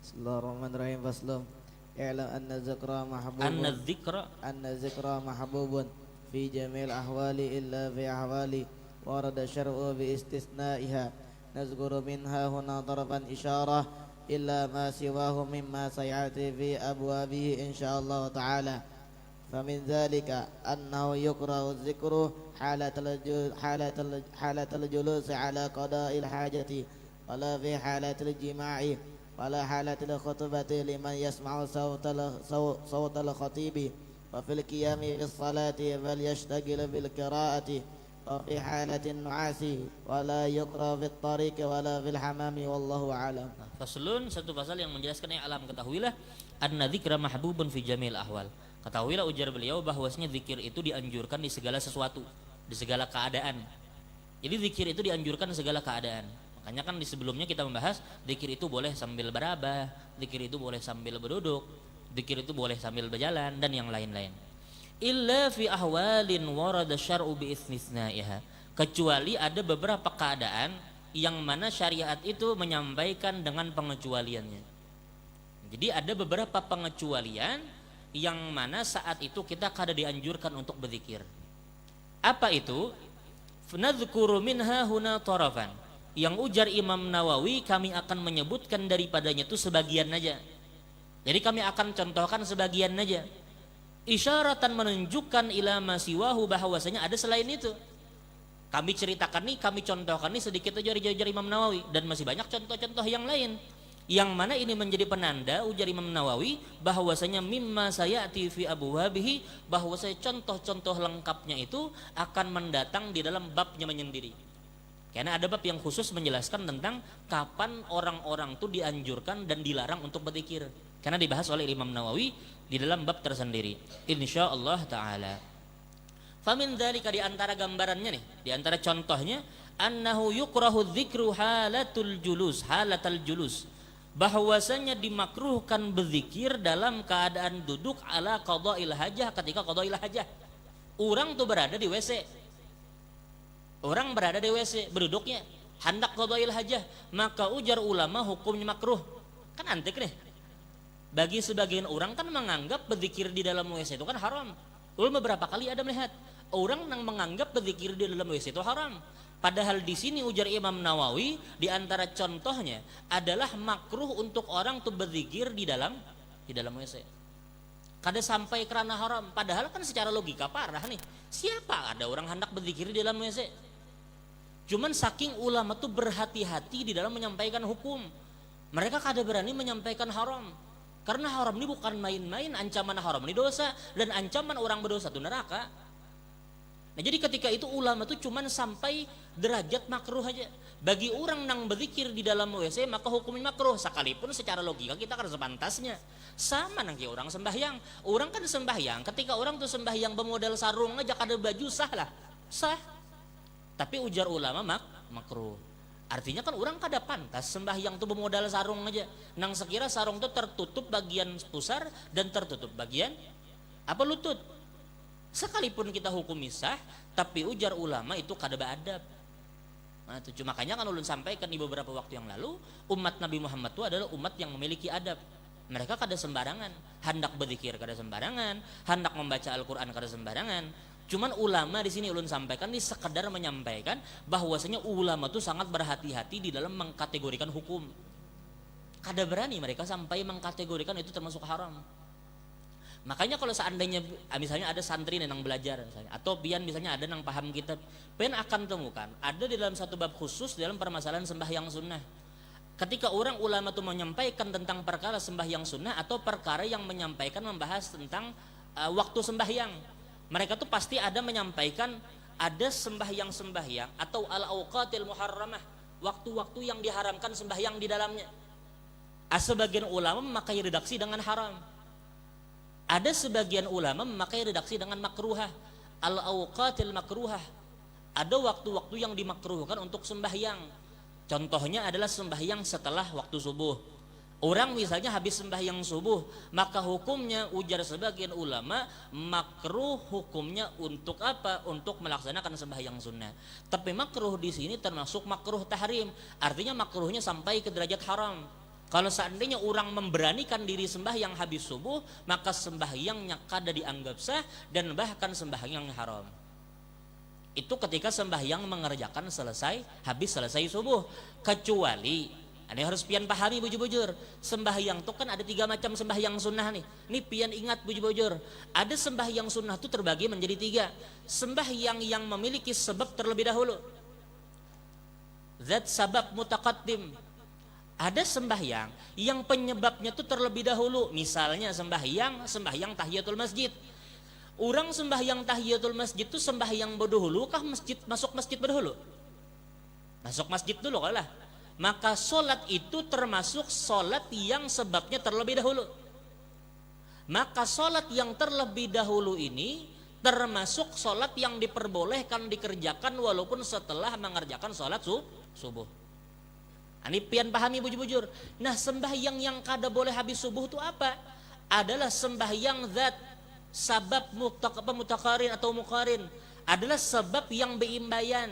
Bismillahirrahmanirrahim. Faslun. I'lam anna dzikra mahbubun. Anna dzikra mahbubun fi jamil ahwali illa fi ahwali warada syar'u bi istisna'iha. Nazkuru minha huna darban isyarah illa ma siwahu mimma sayati fi abwabihi insyaallah ta'ala. فمن ذلك أنه يكره الذكر حالة الجلوس على قضاء الحاجة ولا في حالة الجماع ولا حالة الخطبة لمن يسمع صوت الخطيب وفي القيام في الصلاة فليشتغل بالقراءة وفي حالة النعاس ولا يقرأ في الطريق ولا في الحمام والله أعلم. Faslun, satu pasal yang menjelaskan yang alam ketahuilah anna dzikra mahbubun fi jamil ahwal. Ketahuilah, ujar beliau, bahwasanya zikir itu dianjurkan di segala sesuatu, di segala keadaan. Jadi zikir itu dianjurkan di segala keadaan. Makanya kan di sebelumnya kita membahas zikir itu boleh sambil berabah, zikir itu boleh sambil berduduk, zikir itu boleh sambil berjalan dan yang lain-lain. Illa fi ahwalin warada syar'u bi istisna'iha. Kecuali ada beberapa keadaan yang mana syariat itu menyampaikan dengan pengecualiannya. Jadi ada beberapa pengecualian yang mana saat itu kita kada dianjurkan untuk berzikir. Apa itu? Nadhkuru minha huna tarafan. Yang ujar Imam Nawawi, kami akan menyebutkan daripadanya itu sebagian aja. Jadi kami akan contohkan sebagian aja. Isyaratan menunjukkan ila masiwahu, bahwasanya ada selain itu. Kami ceritakan nih, kami contohkan nih sedikit aja dari Imam Nawawi, dan masih banyak contoh-contoh yang lain. Yang mana ini menjadi penanda ujar Imam Nawawi bahwasanya mimma sayati fi abwabihi, bahwasanya contoh-contoh lengkapnya itu akan mendatang di dalam babnya menyendiri. Karena ada bab yang khusus menjelaskan tentang kapan orang-orang itu dianjurkan dan dilarang untuk berzikir. Karena dibahas oleh Imam Nawawi di dalam bab tersendiri. Insyaallah taala. Famin dzalika, di antara gambarannya nih, di antara contohnya, annahu yukrahu dzikru halatul julus, bahwasanya dimakruhkan berzikir dalam keadaan duduk ala qada'il hajah, ketika qada'il hajah. Orang tuh berada di WC. Orang berada di WC, berduduknya hendak qada'il hajah, maka ujar ulama hukumnya makruh. Kan antik nih. Bagi sebagian orang kan menganggap berzikir di dalam WC itu kan haram. Ulama beberapa kali ada melihat orang yang menganggap berzikir di dalam WC itu haram. Padahal di sini ujar Imam Nawawi, di antara contohnya adalah makruh untuk orang tuh berzikir di dalam WC. Kada sampai kerana haram. Padahal kan secara logika parah nih. Siapa ada orang hendak berzikir di dalam WC? Cuman saking ulama tuh berhati-hati di dalam menyampaikan hukum. Mereka kada berani menyampaikan haram. Karena haram ini bukan main-main, ancaman haram ini dosa, dan ancaman orang berdosa itu neraka. Nah, jadi ketika itu ulama tuh cuman sampai derajat makruh aja. Bagi orang yang berzikir di dalam WC maka hukumnya makruh, sekalipun secara logika kita kan sepantasnya. Sama nanti orang sembahyang. Orang kan sembahyang, ketika orang tuh sembahyang bermodal sarung aja kada baju sah lah. Sah. Tapi ujar ulama makruh. Artinya kan orang kada pantas sembahyang tuh bermodal sarung aja. Nang sekira sarung tuh tertutup bagian pusar dan tertutup bagian lutut. Sekalipun kita hukum sah, tapi ujar ulama itu kada beadab. Nah, itu makanya kan ulun sampaikan di beberapa waktu yang lalu, umat Nabi Muhammad itu adalah umat yang memiliki adab. Mereka kada sembarangan, hendak berzikir kada sembarangan, hendak membaca Al-Qur'an kada sembarangan. Cuman ulama di sini ulun sampaikan ini sekedar menyampaikan bahwasanya ulama itu sangat berhati-hati di dalam mengkategorikan hukum. Kada berani mereka sampai mengkategorikan itu termasuk haram. Makanya kalau seandainya misalnya ada santri yang belajar misalnya, atau pian misalnya ada yang paham kitab, pian akan temukan ada di dalam satu bab khusus dalam permasalahan sembahyang sunnah. Ketika orang ulama itu menyampaikan tentang perkara sembahyang sunnah atau perkara yang menyampaikan membahas tentang waktu sembahyang, mereka tuh pasti ada menyampaikan ada sembahyang atau al-awqatil muharramah, waktu-waktu yang diharamkan sembahyang di dalamnya. Sebagian ulama memakai redaksi dengan haram. Ada sebagian ulama memakai redaksi dengan makruhah, al-awqatil makruhah. Ada waktu-waktu yang dimakruhkan untuk sembahyang. Contohnya adalah sembahyang setelah waktu subuh. Orang misalnya habis sembahyang subuh, maka hukumnya ujar sebagian ulama makruh hukumnya untuk apa? Untuk melaksanakan sembahyang sunnah. Tapi makruh di sini termasuk makruh tahrim. Artinya makruhnya sampai ke derajat haram. Kalau seandainya orang memberanikan diri sembahyang habis subuh, maka sembahyangnya kada dianggap sah dan bahkan sembahyang haram. Itu ketika sembahyang mengerjakan habis selesai subuh. Kecuali, ini harus pian pahami bujur-bujur, sembahyang itu kan ada 3 macam sembahyang sunnah nih. Ini pian ingat bujur-bujur, ada sembahyang sunnah itu terbagi menjadi 3. Sembahyang yang memiliki sebab terlebih dahulu, zat sabab mutaqaddim. Ada sembahyang yang penyebabnya itu terlebih dahulu. Misalnya sembahyang tahiyatul masjid. Orang sembahyang tahiyatul masjid itu sembahyang berdahulu kah masuk masjid berdahulu? Masuk masjid dulu lah. Maka solat itu termasuk solat yang sebabnya terlebih dahulu. Maka solat yang terlebih dahulu ini termasuk solat yang diperbolehkan dikerjakan walaupun setelah mengerjakan solat subuh. Ini pian pahami bujur-bujur. Nah, sembahyang yang kada boleh habis subuh itu apa? Adalah sembahyang zat sabab mutakarin atau mukarin, adalah sebab yang beimbayan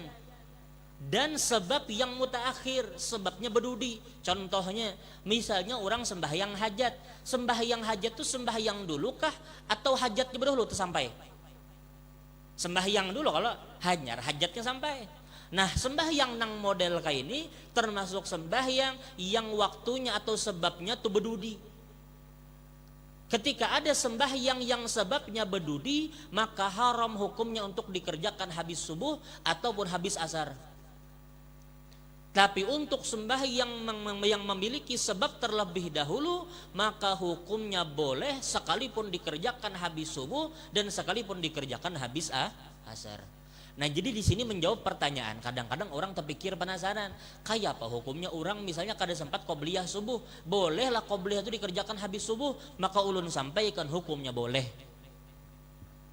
dan sebab yang mutaakhir, sebabnya berdudi. Contohnya misalnya orang sembahyang hajat. Sembahyang hajat itu sembahyang dulu kah atau hajatnya berdahulu itu sampai? Sembahyang dulu kalau hajatnya sampai. Nah, sembahyang nang model kayak ini termasuk sembahyang yang waktunya atau sebabnya tuh bedudi. Ketika ada sembahyang yang sebabnya bedudi, maka haram hukumnya untuk dikerjakan habis subuh ataupun habis asar. Tapi untuk sembahyang yang memiliki sebab terlebih dahulu, maka hukumnya boleh sekalipun dikerjakan habis subuh dan sekalipun dikerjakan habis asar. Nah, jadi di sini menjawab pertanyaan. Kadang-kadang orang terpikir penasaran, kayak apa hukumnya orang misalnya kada sempat qobliyah subuh, bolehlah qobliyah itu dikerjakan habis subuh? Maka ulun sampaikan hukumnya boleh.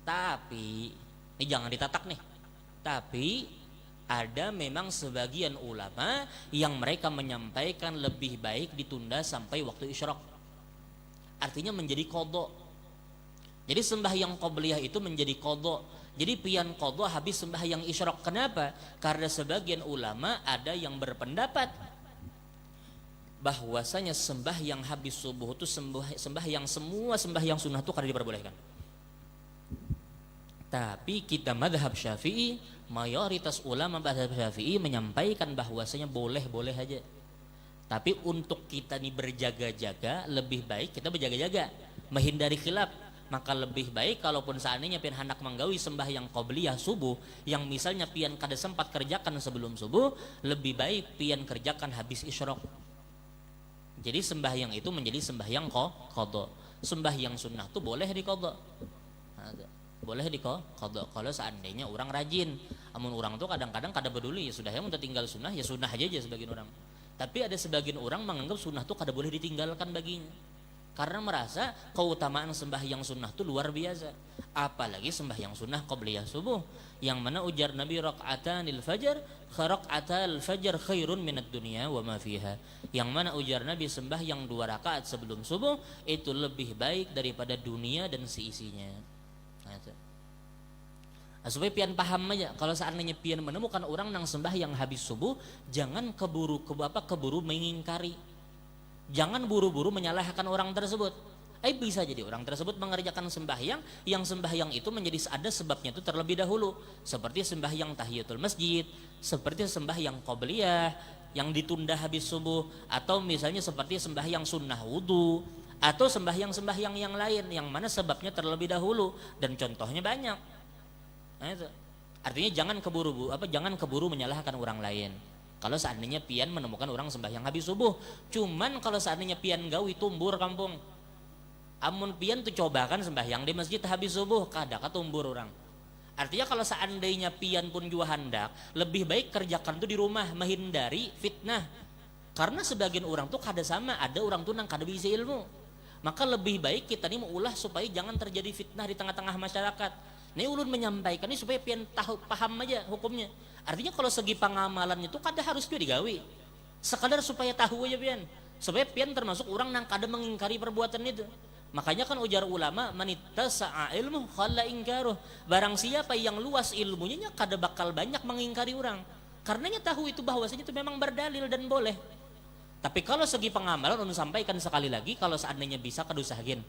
Tapi ini jangan ditatak nih. Tapi ada memang sebagian ulama yang mereka menyampaikan lebih baik ditunda sampai waktu isyraq. Artinya menjadi qadha. Jadi sembahyang qobliyah itu menjadi qadha. Jadi pian qadha habis sembahyang isyraq. Kenapa? Karena sebagian ulama ada yang berpendapat bahwasanya sembahyang habis subuh itu sembahyang semua sembahyang sunnah itu kada diperbolehkan. Tapi kita madhab Syafi'i, mayoritas ulama madhab Syafi'i menyampaikan bahwasanya boleh-boleh aja. Tapi untuk kita nih berjaga-jaga, lebih baik kita berjaga-jaga, menghindari khilaf. Maka lebih baik kalaupun seandainya pian hendak menggawi sembahyang qobliyah subuh yang misalnya pian kada sempat kerjakan sebelum subuh, lebih baik pian kerjakan habis isyraq. Jadi sembahyang itu menjadi sembahyang qadha. Sembahyang sunnah itu boleh diqadha. Boleh diqadha kalau seandainya orang rajin. Amun orang tuh kadang-kadang kada peduli, ya sudah yang untuk tinggal sunnah, ya sunnah aja sebagian orang. Tapi ada sebagian orang menganggap sunnah itu kada boleh ditinggalkan baginya. Karena merasa keutamaan sembahyang sunnah itu luar biasa. Apalagi sembahyang sunnah qobliyah subuh, yang mana ujar Nabi raka'atanil fajar khairun minad dunya wa ma fiha. Yang mana ujar Nabi sembahyang 2 rakaat sebelum subuh itu lebih baik daripada dunia dan seisinya. Nah, supaya pian paham aja, kalau seandainya pian menemukan orang nang sembahyang habis subuh, jangan keburu mengingkari. Jangan buru-buru menyalahkan orang tersebut. Bisa jadi orang tersebut mengerjakan sembahyang yang sembahyang itu menjadi ada sebabnya itu terlebih dahulu, seperti sembahyang tahiyatul masjid, seperti sembahyang qobliyah yang ditunda habis subuh, atau misalnya seperti sembahyang sunnah wudu, atau sembahyang yang lain yang mana sebabnya terlebih dahulu, dan contohnya banyak. Nah, itu artinya jangan keburu menyalahkan orang lain. Kalau seandainya pian menemukan orang sembahyang habis subuh, cuman kalau seandainya pian gawi tumbur kampung, amun pian tuh cobakan sembahyang di masjid habis subuh, kada katumbur orang. Artinya kalau seandainya pian pun juga hendak, lebih baik kerjakan tuh di rumah, menghindari fitnah. Karena sebagian orang tuh kada sama, ada orang tuh nang kada bisa ilmu. Maka lebih baik kita nih mengulah supaya jangan terjadi fitnah di tengah-tengah masyarakat. Ini ulun menyampaikan ini supaya pian tahu paham aja hukumnya. Artinya kalau segi pengamalannya itu kada harus juga digawi. Sekadar supaya tahu aja pian. Supaya pian termasuk orang nang kada mengingkari perbuatan itu. Makanya kan ujar ulama, manittasa'a ilmu khalla ingkaruh. Barang siapa yang luas ilmunya kada bakal banyak mengingkari orang. Karenanya tahu itu bahwasanya itu memang berdalil dan boleh. Tapi kalau segi pengamalan ulun sampaikan sekali lagi, kalau seandainya bisa kadusahin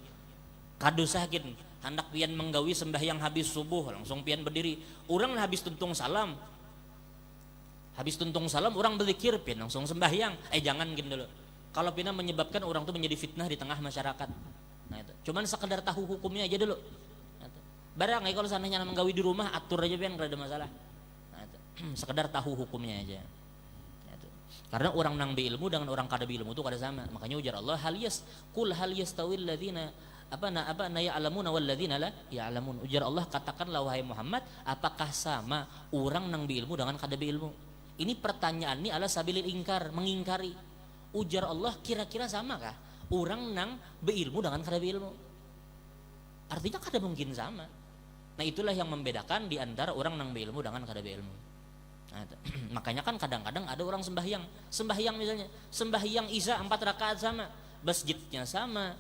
hendak pian menggawi sembahyang habis subuh langsung pian berdiri, orang habis tuntung salam orang berzikir pian langsung sembahyang, jangan gini dulu. Kalau pian menyebabkan orang tuh menjadi fitnah di tengah masyarakat. Nah itu cuman sekedar tahu hukumnya aja dulu. Nah, itu. Barang kalau seandainya menggawi di rumah atur aja pian, gak ada masalah. Nah, itu. Sekedar tahu hukumnya aja. Nah, itu. Karena orang nang beilmu dengan orang kada beilmu itu kada sama. Makanya ujar Allah, hal yastawil ladzina ya'lamuna wal ladzina la ya'lamun. Ujar Allah, katakanlah wahai Muhammad, apakah sama orang nang beilmu dengan kada beilmu? Ini pertanyaan ini ala sabilil ingkar, mengingkari. Ujar Allah, kira-kira samakah orang nang beilmu dengan kada beilmu? Artinya kada mungkin sama. Nah, itulah yang membedakan di antara orang nang beilmu dengan kada beilmu. Nah, makanya kan kadang-kadang ada orang sembahyang misalnya, sembahyang isya 4 rakaat sama, masjidnya sama,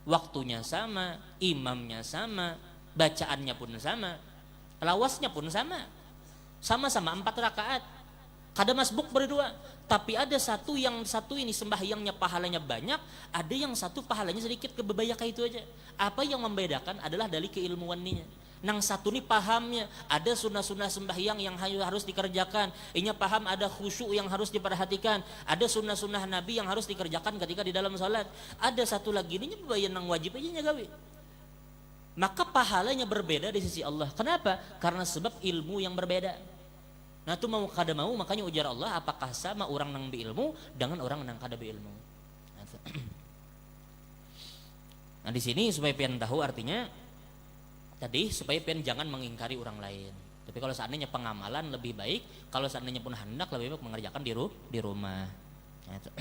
waktunya sama, imamnya sama, bacaannya pun sama, lawasnya pun sama, sama-sama 4 rakaat, kada masbuk berdua. Tapi ada satu ini sembahyangnya pahalanya banyak, ada yang satu pahalanya sedikit, kebebaya kayak itu aja. Apa yang membedakan adalah dari keilmuannya. Nang satu nih pahamnya ada sunnah-sunnah sembahyang yang harus dikerjakan, inya paham ada khusyuk yang harus diperhatikan, ada sunnah-sunnah Nabi yang harus dikerjakan ketika di dalam salat. Ada satu lagi ini bayan nang wajib aja nya gawe. Maka pahalanya berbeda di sisi Allah. Kenapa? Karena sebab ilmu yang berbeda. Nah itu mau kada mau, makanya ujar Allah, apakah sama orang nang beilmu dengan orang nang kada beilmu. Nah di sini supaya pian tahu artinya tadi supaya pian jangan mengingkari orang lain. Tapi kalau seandainya pengamalan lebih baik, kalau seandainya pun hendak lebih baik mengerjakan di rumah. Nah, itu.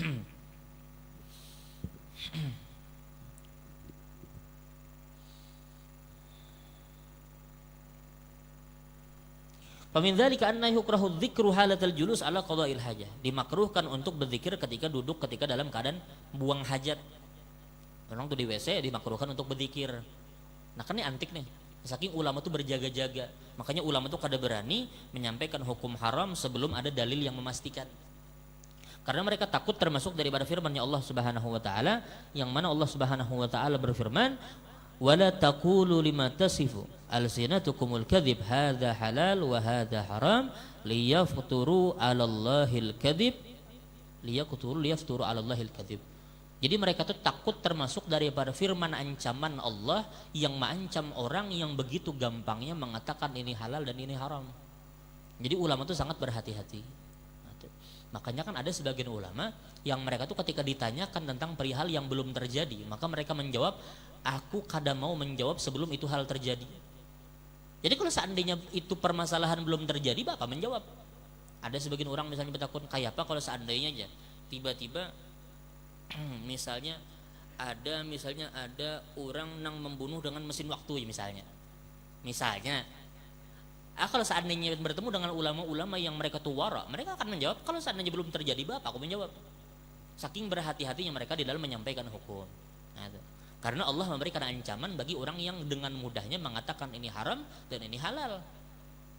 Famin dzalika anna yukrahu dzikru halatal julus ala qada'il hajah. Dimakruhkan untuk berzikir ketika duduk ketika dalam keadaan buang hajat. Orang tuh di WC dimakruhkan untuk berzikir. Nah kan ini antik nih. Saking ulama tuh berjaga-jaga. Makanya ulama tuh kada berani menyampaikan hukum haram sebelum ada dalil yang memastikan. Karena mereka takut termasuk daripada firman-Nya Allah Subhanahu wa taala yang mana Allah Subhanahu wa taala berfirman, "Wala taqulu lima tasifu alsinatukumul kadzib hadza halal wa hadza haram liyafturu 'alallahil kadzib liyafturu 'alallahil kadzib." Jadi mereka tuh takut termasuk daripada firman ancaman Allah yang mengancam orang yang begitu gampangnya mengatakan ini halal dan ini haram. Jadi ulama tuh sangat berhati-hati. Makanya kan ada sebagian ulama yang mereka tuh ketika ditanyakan tentang perihal yang belum terjadi, maka mereka menjawab, aku kada mau menjawab sebelum itu hal terjadi. Jadi kalau seandainya itu permasalahan belum terjadi, bapak menjawab. Ada sebagian orang misalnya bertakun, kayak apa kalau seandainya aja tiba-tiba misalnya ada orang nang membunuh dengan mesin waktu misalnya kalau seandainya bertemu dengan ulama-ulama yang mereka tuh wara, mereka akan menjawab kalau seandainya belum terjadi bapak aku menjawab, saking berhati-hatinya mereka di dalam menyampaikan hukum. Nah, karena Allah memberikan ancaman bagi orang yang dengan mudahnya mengatakan ini haram dan ini halal,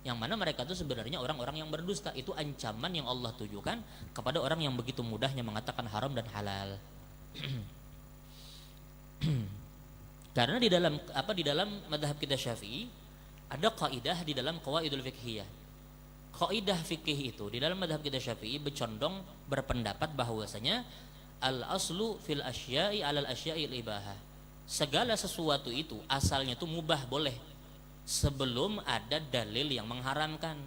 yang mana mereka itu sebenarnya orang-orang yang berdusta. Itu ancaman yang Allah tujukan kepada orang yang begitu mudahnya mengatakan haram dan halal. Karena di dalam mazhab kita Syafi'i ada kaidah di dalam qawaidul fiqhiyah. Kaidah fikih itu di dalam mazhab kita Syafi'i bercondong berpendapat bahwasanya al aslu fil asya'i alal asya'il ibahah. Segala sesuatu itu asalnya itu mubah, boleh, sebelum ada dalil yang mengharamkan.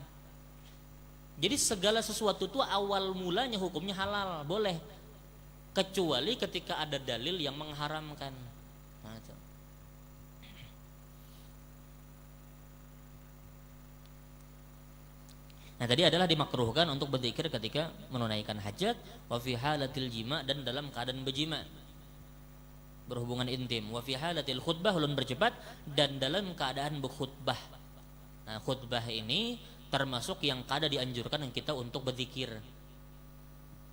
Jadi segala sesuatu itu awal mulanya hukumnya halal, boleh, kecuali ketika ada dalil yang mengharamkan. Nah, itu. Nah tadi adalah dimakruhkan untuk berzikir ketika menunaikan hajat, wa fi halatil jima, dan dalam keadaan berjima, berhubungan intim, wa fi halatil khutbah, ulun bercepat, dan dalam keadaan berkhutbah. Nah khutbah ini termasuk yang kada dianjurkan yang kita untuk berzikir.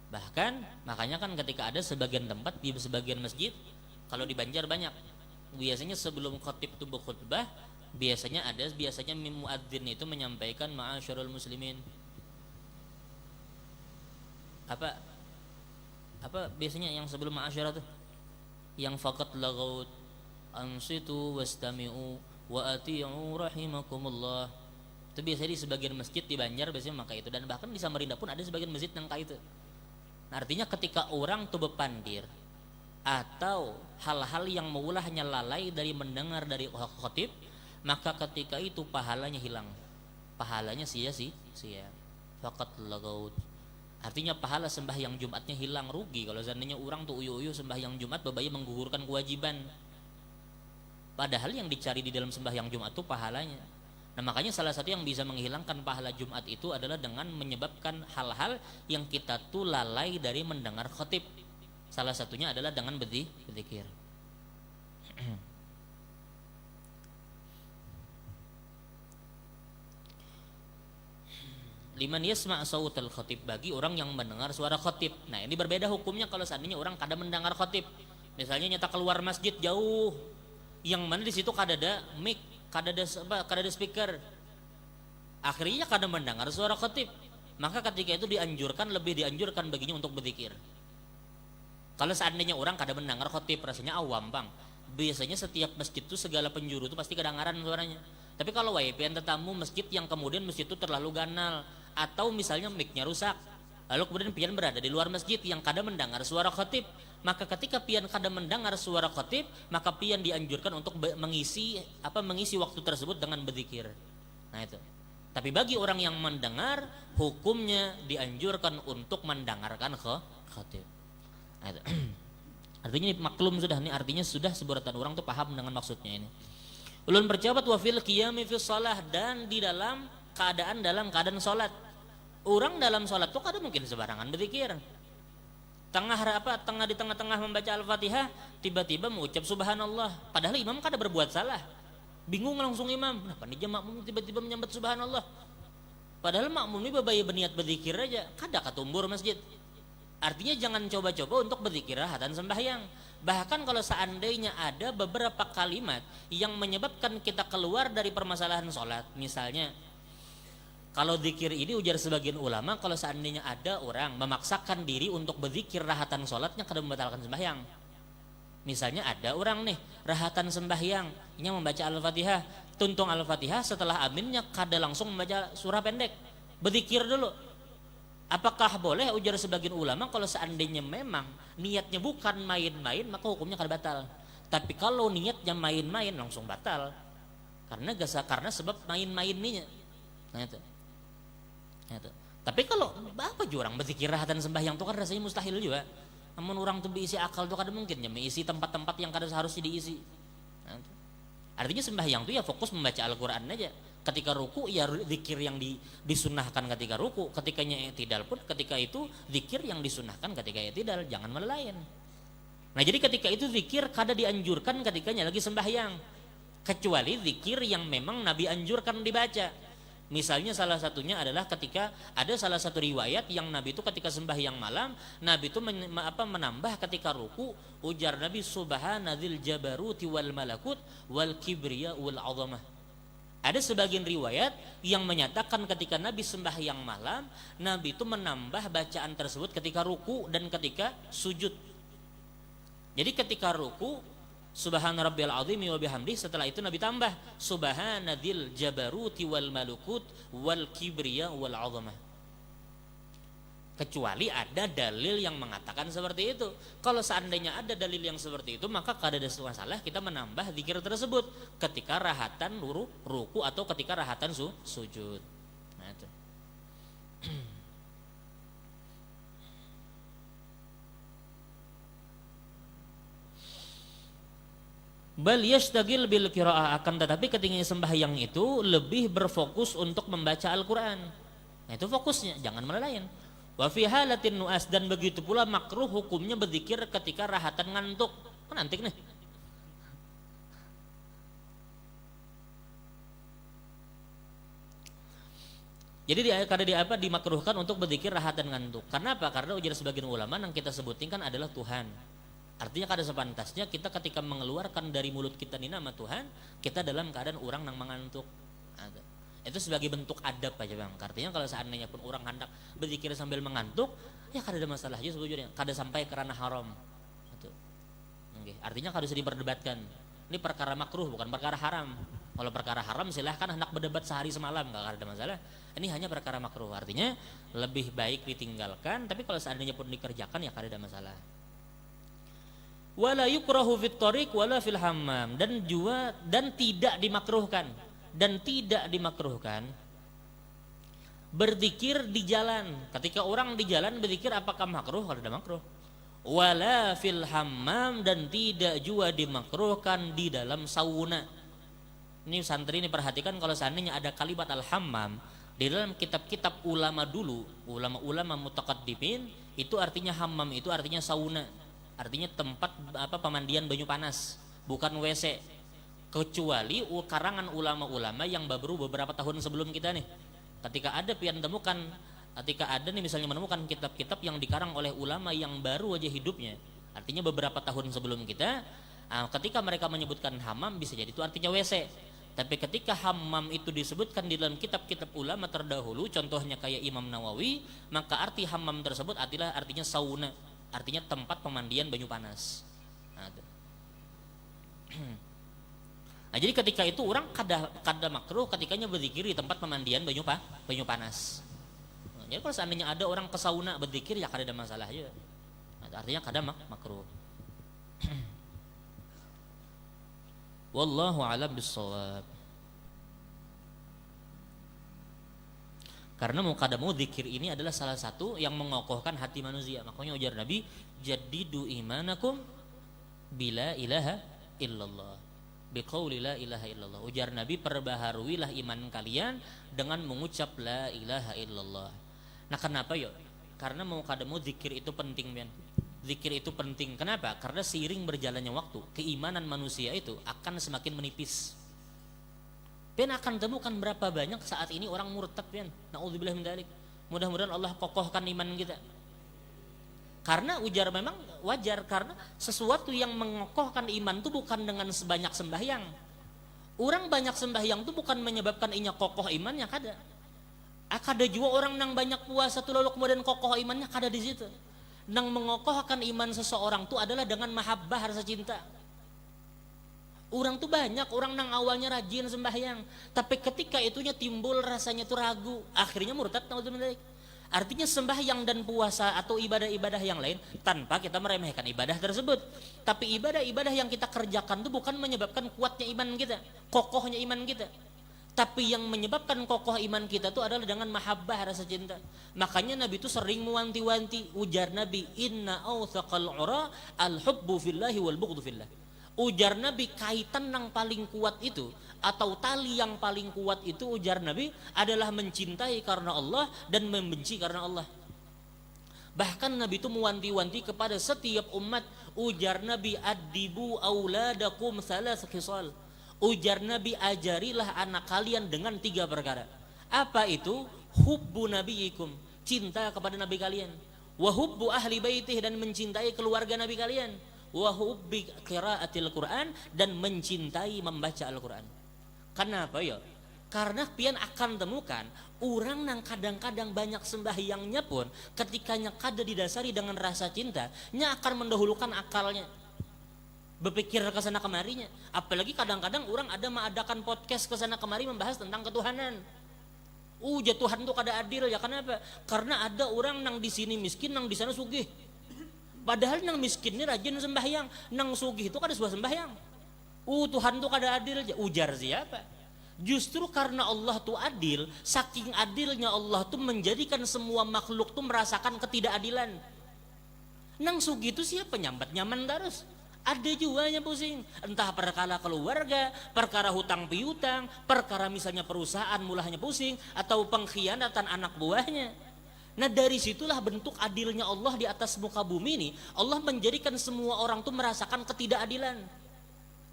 Bahkan makanya kan ketika ada sebagian tempat di sebagian masjid, kalau di Banjar banyak, biasanya sebelum khatib itu berkhutbah biasanya muadzin itu menyampaikan ma'asyarul muslimin. Apa biasanya yang sebelum ma'asyarah tuh? Yang faqat lagaut ansitu wastami'u wa ati'u rahimakumullah. Itu biasanya di sebagian masjid di Banjar biasanya maka itu, dan bahkan di Samarinda pun ada sebagian masjid yang kayak itu. Nah, artinya ketika orang tuh bepandir atau hal-hal yang meulahnya lalai dari mendengar dari khatib, maka ketika itu pahalanya hilang, pahalanya sia-sia. Faqat lagaut, artinya pahala sembahyang Jumatnya hilang, rugi. Kalau seandainya orang tuh uyu-uyu sembahyang Jumat babaya menggugurkan kewajiban, padahal yang dicari di dalam sembahyang Jumat itu pahalanya. Nah makanya salah satu yang bisa menghilangkan pahala Jumat itu adalah dengan menyebabkan hal-hal yang kita tuh lalai dari mendengar khatib. Salah satunya adalah dengan berzikir. Liman yasma' sautal khatib, bagi orang yang mendengar suara khatib. Nah ini berbeda hukumnya kalau seandainya orang kada mendengar khatib. Misalnya nyata keluar masjid jauh, yang mana di situ kada ada mic, kada ada speaker, akhirnya kada mendengar suara khatib, maka ketika itu lebih dianjurkan baginya untuk berzikir. Kalau seandainya orang kada mendengar khatib, rasanya awam bang, biasanya setiap masjid itu segala penjuru itu pasti kedengaran suaranya. Tapi kalau wifi tetamu masjid yang kemudian masjid itu terlalu ganal atau misalnya mic-nya rusak, lalu kemudian pian berada di luar masjid yang kadang mendengar suara khatib, maka ketika pian kadang mendengar suara khatib, maka pian dianjurkan untuk mengisi waktu tersebut dengan berzikir. Nah itu. Tapi bagi orang yang mendengar, hukumnya dianjurkan untuk mendengarkan khatib. Nah itu. Artinya ini maklum sudah, nih artinya sudah seberatan orang tuh paham dengan maksudnya ini. Ulun berjabat wa fil qiyami fi shalah, dan di dalam keadaan salat. Orang dalam salat tuh kadang mungkin sembarangan berzikir. Tengah di tengah-tengah membaca Al-Fatihah, tiba-tiba mengucap subhanallah, padahal imam kada berbuat salah. Bingung langsung imam, kenapa nih makmum tiba-tiba menyambat subhanallah? Padahal makmum ini berbaya berniat berzikir aja, kada katumbur masjid. Artinya jangan coba-coba untuk berzikir rahatan sembahyang. Bahkan kalau seandainya ada beberapa kalimat yang menyebabkan kita keluar dari permasalahan sholat, misalnya kalau zikir ini ujar sebagian ulama, kalau seandainya ada orang memaksakan diri untuk berzikir rahatan sholatnya kada membatalkan sembahyang. Misalnya ada orang nih rahatan sembahyangnya membaca Al-Fatihah, tuntung Al-Fatihah, setelah aminnya kada langsung membaca surah pendek, berzikir dulu. Apakah boleh? Ujar sebagian ulama, kalau seandainya memang niatnya bukan main-main, maka hukumnya kada batal. Tapi kalau niatnya main-main langsung batal, karena sebab main-main ini. Nah itu. Tapi kalau apa jurang berzikir rahatan sembahyang itu kan rasanya mustahil juga. Namun orang tuh diisi akal tuh kada mungkin ya mengisi tempat-tempat yang kada seharusnya diisi. Nah, artinya sembahyang itu ya fokus membaca Al-Quran aja. Ketika ruku ya zikir yang disunahkan ketika ruku, ketikanya i'tidal pun ketika itu zikir yang disunahkan ketika i'tidal, jangan melelain. Nah jadi ketika itu zikir kada dianjurkan ketikanya lagi sembahyang, kecuali zikir yang memang Nabi anjurkan dibaca. Misalnya salah satunya adalah ketika ada salah satu riwayat yang Nabi itu ketika sembahyang malam, Nabi itu menambah ketika ruku, ujar Nabi subhanadzil jabaruti wal malakut wal kibriya wal azamah. Ada sebagian riwayat yang menyatakan ketika Nabi sembahyang malam, Nabi itu menambah bacaan tersebut ketika ruku dan ketika sujud. Jadi ketika ruku subhana rabbiyal azimi wa bihamdi, setelah itu Nabi tambah subhanadzil jabaruti wal malakut wal kibriya wal azamah. Kecuali ada dalil yang mengatakan seperti itu. Kalau seandainya ada dalil yang seperti itu, maka kada ada masalah kita menambah zikir tersebut ketika rahatan ruku atau ketika rahatan sujud. Nah itu. Bal yashtagil bil qiraah, akan tetapi ketika sembahyang itu lebih berfokus untuk membaca Al-Qur'an. Nah itu fokusnya, jangan melelain. Wa fi halatin nu'as, dan begitu pula makruh hukumnya berzikir ketika rahatan ngantuk. Kan antik nih. Jadi dimakruhkan untuk berzikir rahatan ngantuk. Karena apa? Karena ujar sebagian ulama yang kita sebutin kan adalah Tuhan. Artinya kada sepantasnya kita ketika mengeluarkan dari mulut kita ini nama Tuhan, kita dalam keadaan orang yang mengantuk. Itu sebagai bentuk adab aja bang. Artinya kalau seandainya pun orang hendak berzikir sambil mengantuk, ya kada ada masalah aja sebetulnya. Kada sampai kerana haram. Okay. Artinya kada usah diperdebatkan. Ini perkara makruh bukan perkara haram. Kalau perkara haram silahkan hendak berdebat sehari semalam, gak ada masalah. Ini hanya perkara makruh. Artinya lebih baik ditinggalkan. Tapi kalau seandainya pun dikerjakan ya kada ada masalah. Wala yukrahu fit thariq wala fil hammam, dan tidak dimakruhkan berzikir di jalan. Ketika orang di jalan berzikir apakah makruh? Kalau tidak makruh. Wala fil hammam, dan tidak juga dimakruhkan di dalam sauna. Ini santri ini perhatikan, kalau seandainya ada kalimat al-hammam di dalam kitab-kitab ulama dulu, ulama-ulama mutaqaddimin, itu artinya hammam itu artinya sauna. Artinya tempat pemandian banyu panas, bukan WC. Kecuali karangan ulama-ulama yang baru beberapa tahun sebelum kita nih. Ketika ada misalnya menemukan kitab-kitab yang dikarang oleh ulama yang baru aja hidupnya, artinya beberapa tahun sebelum kita, ketika mereka menyebutkan hammam bisa jadi itu artinya WC. Tapi ketika hammam itu disebutkan di dalam kitab-kitab ulama terdahulu, contohnya kayak Imam Nawawi, maka arti hammam tersebut adalah artinya sauna, artinya tempat pemandian banyu panas. Nah, Nah, jadi ketika itu orang kada makruh ketikanya berzikir di tempat pemandian banyu panas. Nah, jadi kalau seandainya ada orang ke sauna berzikir ya kada ada masalah ya. Nah, artinya kada makruh. Wallahu a'lam bissawab. Karena mau zikir ini adalah salah satu yang mengokohkan hati manusia. Makanya ujar Nabi, jaddidu imanakum bila ilaha illallah. Biqauli la ilaha illallah. Ujar Nabi, perbaharuilah iman kalian dengan mengucap la ilaha illallah. Nah, kenapa yuk? Karena mau zikir itu penting, men. Zikir itu penting. Kenapa? Karena seiring berjalannya waktu, keimanan manusia itu akan semakin menipis. Pian akan temukan berapa banyak saat ini orang murtad, pian. Nauzubillah min dzalik. Mudah-mudahan Allah kokohkan iman kita. Karena ujar memang wajar, karena sesuatu yang mengokohkan iman itu bukan dengan sebanyak sembahyang. Orang banyak sembahyang itu bukan menyebabkan inya kokoh imannya, kada. Kada juga orang nang banyak puasa tuh lalu kemudian kokoh imannya, kada di situ. Nang mengokohkan iman seseorang itu adalah dengan mahabbah, rasa cinta. Orang tuh banyak orang nang awalnya rajin sembahyang, tapi ketika itunya timbul rasanya tuh ragu, akhirnya murtad. Artinya sembahyang dan puasa atau ibadah-ibadah yang lain tanpa kita meremehkan ibadah tersebut, tapi ibadah-ibadah yang kita kerjakan itu bukan menyebabkan kuatnya iman kita, kokohnya iman kita, tapi yang menyebabkan kokoh iman kita itu adalah dengan mahabbah, rasa cinta. Makanya Nabi itu sering mewanti-wanti, ujar Nabi, inna awthaqal ura al-hubbu fillahi wal bughdu fillah. Ujar Nabi, kaitan yang paling kuat itu atau tali yang paling kuat itu, ujar Nabi, adalah mencintai karena Allah dan membenci karena Allah. Bahkan Nabi itu mewanti-wanti kepada setiap umat, ujar Nabi, addibu auladakum salas khisal. Ujar Nabi, ajarilah anak kalian dengan 3 perkara. Apa itu? Hubbu nabiyikum, cinta kepada Nabi kalian. Wa hubbu ahli baitih, dan mencintai keluarga Nabi kalian. Wa hubbi qiraatil Quran, dan mencintai membaca Al-Quran. Kenapa ya? Karena pian akan temukan orang yang kadang-kadang banyak sembahyangnya pun ketikanya kada didasari dengan rasa cinta, nya akan mendahulukan akalnya, berpikir ke sana kemarinya. Apalagi kadang-kadang orang ada mengadakan podcast ke sana kemari membahas tentang ketuhanan. Tuhan tuh kada adil ya. Kenapa? Karena ada orang nang di sini miskin, nang di sana sugih. Padahal nang miskin ini rajin sembahyang, nang sugih itu kada sebuah sembahyang. Tuhan tuh kada adil aja. Ujar siapa? Justru karena Allah tuh adil, saking adilnya Allah tuh menjadikan semua makhluk tuh merasakan ketidakadilan. Nang sugih itu siapa nyambat nyaman terus? Ada juga yang pusing, entah perkara keluarga, perkara hutang piutang, perkara misalnya perusahaan mulanya pusing, atau pengkhianatan anak buahnya. Nah, dari situlah bentuk adilnya Allah di atas muka bumi ini. Allah menjadikan semua orang tuh merasakan ketidakadilan.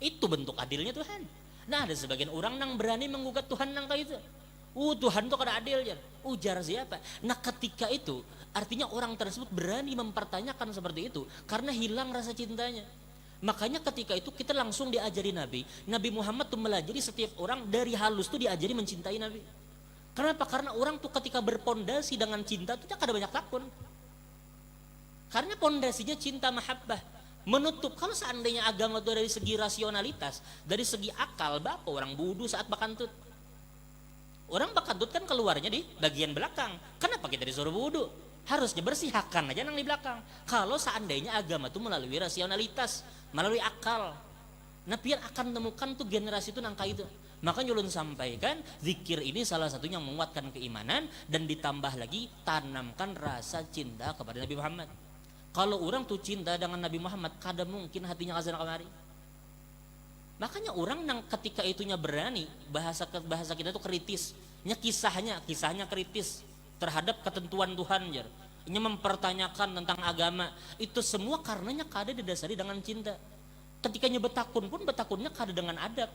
Itu bentuk adilnya Tuhan. Nah, ada sebagian orang yang berani menggugat Tuhan nang kayak itu. Tuhan tuh kada adil ya. Ujar siapa? Nah, ketika itu artinya orang tersebut berani mempertanyakan seperti itu karena hilang rasa cintanya. Makanya ketika itu kita langsung diajari Nabi Muhammad tuh melajari setiap orang dari halus tuh diajari mencintai Nabi. Kenapa? Karena orang tuh ketika berpondasi dengan cinta tuh kada banyak takun. Karena pondasinya cinta mahabbah. Menutup, kalau seandainya agama itu dari segi rasionalitas, dari segi akal, bapak orang budu saat bakantut. Orang bakantut kan keluarnya di bagian belakang. Kenapa kita disuruh budu? Harusnya bersihkan aja nang di belakang. Kalau seandainya agama itu melalui rasionalitas, melalui akal, nah biar akan temukan tuh generasi itu nangka itu. Makanya ulun sampaikan, zikir ini salah satunya menguatkan keimanan dan ditambah lagi tanamkan rasa cinta kepada Nabi Muhammad. Kalau orang tuh cinta dengan Nabi Muhammad, kada mungkin hatinya kasana kamari. Makanya orang nang ketika itunya berani, bahasa kita tuh kritis, kisahnya kritis terhadap ketentuan Tuhan jar. Nya mempertanyakan tentang agama, itu semua karenanya kada didasari dengan cinta. Ketikanya betakun pun betakunnya kada dengan adab.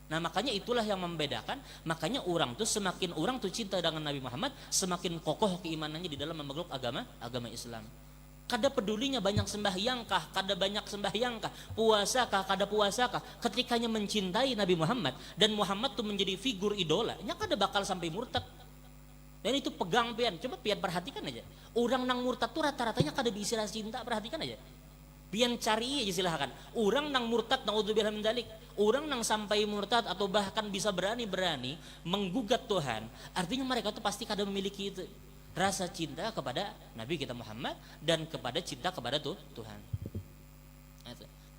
Nah, makanya itulah yang membedakan. Makanya orang tuh semakin orang tuh cinta dengan Nabi Muhammad, semakin kokoh keimanannya di dalam memeluk agama Islam. Kada pedulinya banyak sembahyangkah, kada banyak sembahyangkah, puasakah, kada puasakah. Ketikanya mencintai Nabi Muhammad dan Muhammad tuh menjadi figur idola, nya kada bakal sampai murtad. Dan itu pegang pian, coba pian perhatikan aja. Orang nang murtad tuh rata-ratanya kada diisi rasa cinta, perhatikan aja. Pian cari aja silahkan. Orang nang murtad naudzubillah min dzalik. Orang nang sampai murtad atau bahkan bisa berani-berani menggugat Tuhan, artinya mereka tuh pasti kada memiliki itu rasa cinta kepada Nabi kita Muhammad dan kepada cinta kepada Tuhan.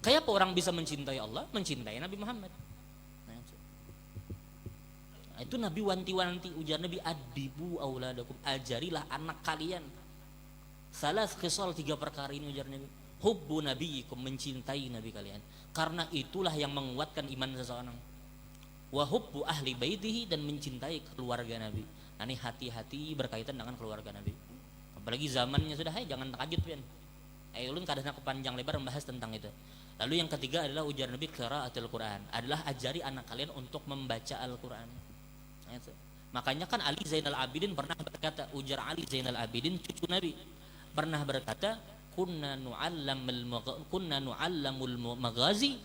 Kayak apa orang bisa mencintai Allah, mencintai Nabi Muhammad. Itu Nabi wanti-wanti, ujar Nabi, adibu auladakum, ajarilah anak kalian salas khisal, 3 perkara ini ujar Nabi. Hubbu nabiyikum, mencintai Nabi kalian, karena itulah yang menguatkan iman seseorang. Wa hubbu ahli baitihi, dan mencintai keluarga Nabi. Nah ini hati-hati berkaitan dengan keluarga Nabi. Apalagi zamannya sudah, jangan takajud pian. Ulun kadang kepanjang lebar membahas tentang itu. Lalu yang ketiga adalah ujar Nabi qiraatul Quran, adalah ajari anak kalian untuk membaca Al-Quran. Nah, itu. Makanya kan Ali Zainal Abidin pernah berkata, ujar Ali Zainal Abidin cucu Nabi pernah berkata, kunna nu'allamul maghazi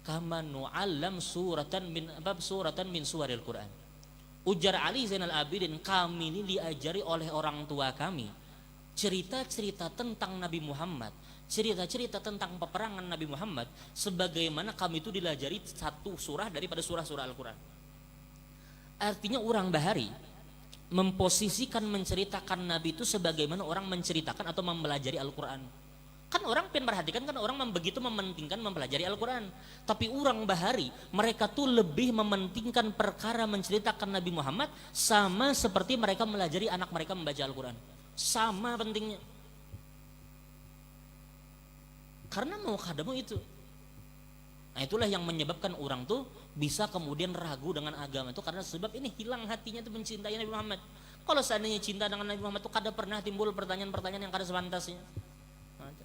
kama nu'allam suratan min suwaril Quran. Ujar Ali Zainal Abidin, kami ini diajari oleh orang tua kami cerita-cerita tentang Nabi Muhammad, cerita-cerita tentang peperangan Nabi Muhammad, sebagaimana kami itu diajari satu surah daripada surah-surah Al-Quran. Artinya orang bahari memposisikan menceritakan Nabi itu sebagaimana orang menceritakan atau mempelajari Al-Quran. Kan orang pengen perhatikan, kan orang begitu mementingkan mempelajari Al-Quran. Tapi orang bahari mereka tuh lebih mementingkan perkara menceritakan Nabi Muhammad sama seperti mereka melajari anak mereka membaca Al-Quran. Sama pentingnya. Karena mau kadamu itu. Nah itulah yang menyebabkan orang tuh bisa kemudian ragu dengan agama itu, karena sebab ini hilang hatinya tuh mencintai Nabi Muhammad. Kalau seandainya cinta dengan Nabi Muhammad tuh kada pernah timbul pertanyaan-pertanyaan yang kada sepantasnya.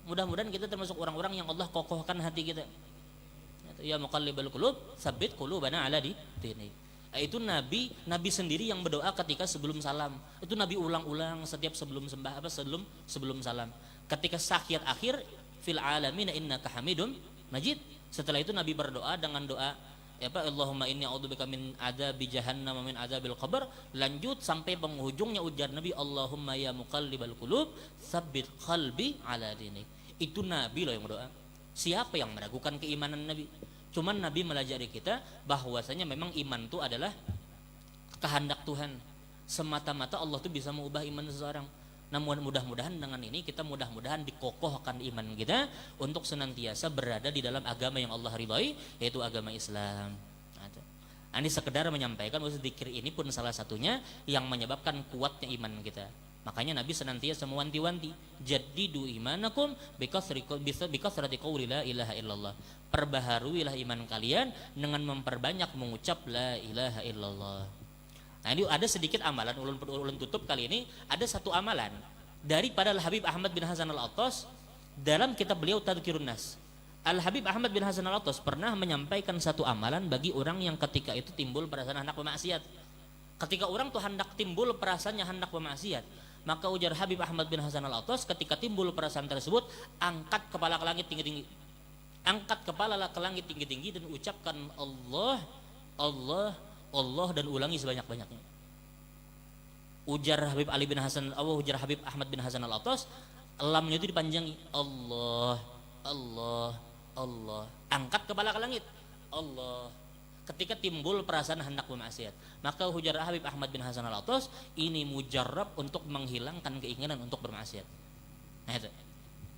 Mudah-mudahan kita termasuk orang-orang yang Allah kokohkan hati kita. Ya muqallibal qulub, tsabbit qulubana ala dinik. Itu Nabi sendiri yang berdoa ketika sebelum salam. Itu Nabi ulang-ulang setiap sebelum sebelum salam. Ketika sakit akhir, fil alamin innaka hamidum majid. Setelah itu Nabi berdoa dengan doa Allahumma inni a'udzubika min adzabi jahannam wa min adzabil qabr. Lanjut sampai penghujungnya ujar Nabi, Allahumma ya muqallibal qulub tsabbit qalbi ala dinik. Itu Nabi loh yang berdoa. Siapa yang meragukan keimanan Nabi? Cuman Nabi melajari kita bahwasanya memang iman itu adalah kehendak Tuhan. Semata-mata Allah tuh bisa mengubah iman seseorang. Namun mudah-mudahan dengan ini kita mudah-mudahan dikokohkan iman kita untuk senantiasa berada di dalam agama yang Allah ridhai, yaitu agama Islam. Nah, ini sekedar menyampaikan bahwa zikir ini pun salah satunya yang menyebabkan kuatnya iman kita. Makanya Nabi senantiasa mewanti-wanti, jaddidu imanakum bikasrati qouli la ilaha illallah. Perbaharuilah iman kalian dengan memperbanyak mengucap la ilaha illallah. Nah ini ada sedikit amalan, ulun tutup kali ini. Ada satu amalan daripada Al-Habib Ahmad bin Hasan Al-Attas dalam kitab beliau Tadhkirun Nas. Al-Habib Ahmad bin Hasan Al-Attas pernah menyampaikan satu amalan bagi orang yang ketika itu timbul perasaan hendak bermaksiat. Ketika orang tuh hendak timbul perasaannya hendak bermaksiat, maka ujar Habib Ahmad bin Hasan Al-Attas, ketika timbul perasaan tersebut, angkat kepala ke langit tinggi-tinggi. Angkat kepala ke langit tinggi-tinggi dan ucapkan Allah, Allah, Allah, dan ulangi sebanyak-banyaknya. Ujar Habib Ahmad bin Hasan Al-Attas, lamnya itu dipanjangi, Allah, Allah, Allah. Angkat kepala ke langit, Allah. Ketika timbul perasaan hendak bermaksiat, maka ujar Habib Ahmad bin Hasan Al-Attas, ini mujarrab untuk menghilangkan keinginan untuk bermaksiat. Nah itu.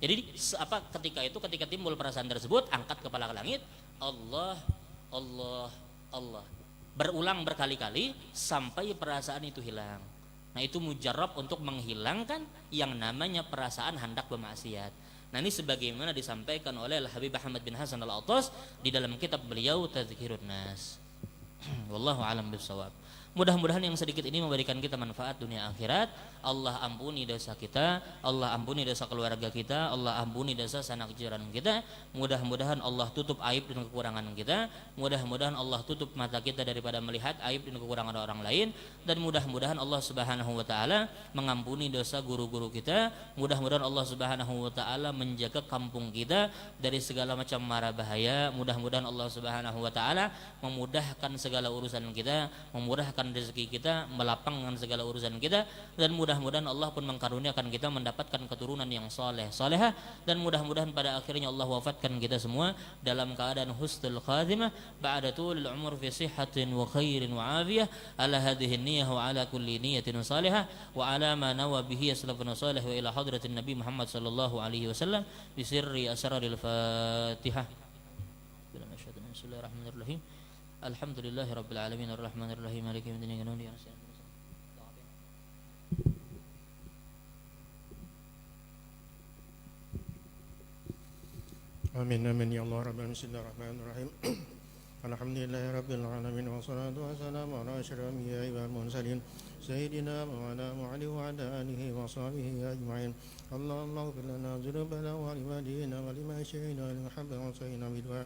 Jadi ketika timbul perasaan tersebut, angkat kepala ke langit, Allah, Allah, Allah. Berulang berkali-kali sampai perasaan itu hilang. Nah itu mujarrab untuk menghilangkan yang namanya perasaan hendak bermaksiat. Nah ini sebagaimana disampaikan oleh Al-Habib Ahmad bin Hasan Al-Attas di dalam kitab beliau Tadhkirun Nas. Wallahu a'lam bishawab. Mudah-mudahan yang sedikit ini memberikan kita manfaat dunia akhirat. Allah ampuni dosa kita, Allah ampuni dosa keluarga kita, Allah ampuni dosa sanak jiran kita. Mudah-mudahan Allah tutup aib dan kekurangan kita. Mudah-mudahan Allah tutup mata kita daripada melihat aib dan kekurangan orang lain. Dan mudah-mudahan Allah Subhanahu wa taala mengampuni dosa guru-guru kita. Mudah-mudahan Allah Subhanahu wa taala menjaga kampung kita dari segala macam mara bahaya. Mudah-mudahan Allah Subhanahu wa taala memudahkan segala urusan kita, memudahkan memudahkan rezeki kita, melapangkan segala urusan kita, dan mudah-mudahan Allah pun mengkaruniakan kita mendapatkan keturunan yang saleh, salehah, dan mudah-mudahan pada akhirnya Allah wafatkan kita semua dalam keadaan husnul khatimah ba'da tulil umur fi sihhatin wa khairin wa afiyah ala hadhihi niyyah wa ala kulli niyyatin salihah wa ala ma nawa bihi aslafuna salih wa ila hadratin Nabi Muhammad sallallahu alaihi wasallam bi sirri asraril Fatihah. Bismillahirrahmanirrahim. Alhamdulillahirabbil alamin arrahmanir rahim maliki yaumiddin iyyaka na'budu wa iyyaka nasta'in. Amin amin ya Allah rabbal bismillahirrahmanirrahim. Alhamdulillahi rabbil alamin wassalatu wassalamu ala asyrafil anbiya'i wal mursalin sayyidina Maulana Muhammad wa ala alihi wa sahbihi ajma'in. Allahumma ighfir lana dhunubana wa liwalidayna wa limasyikhina wa lihabba wa sayyidina bid'a.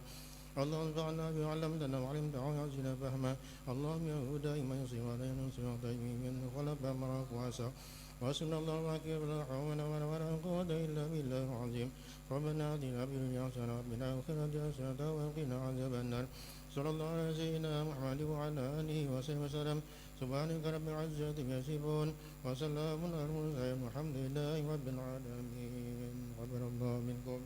اللهم انفعنا بما علمتنا وعلمنا وعزنا فهما. اللهم يا هدى ما يصير علينا صراط من خلف مرق واسع واسمنا الله واكبر لا حول ولا قوة الا بالله العظيم. ربنا اتنا في الدنيا حسنة وفي الآخرة حسنة وقنا عذاب النار. صلى الله على سيدنا محمد وعلى آله وصحبه وسلم. سبحانك رب العزة عما يصفون وسلام على المرسلين والحمد لله رب العالمين. غفر الله منكم.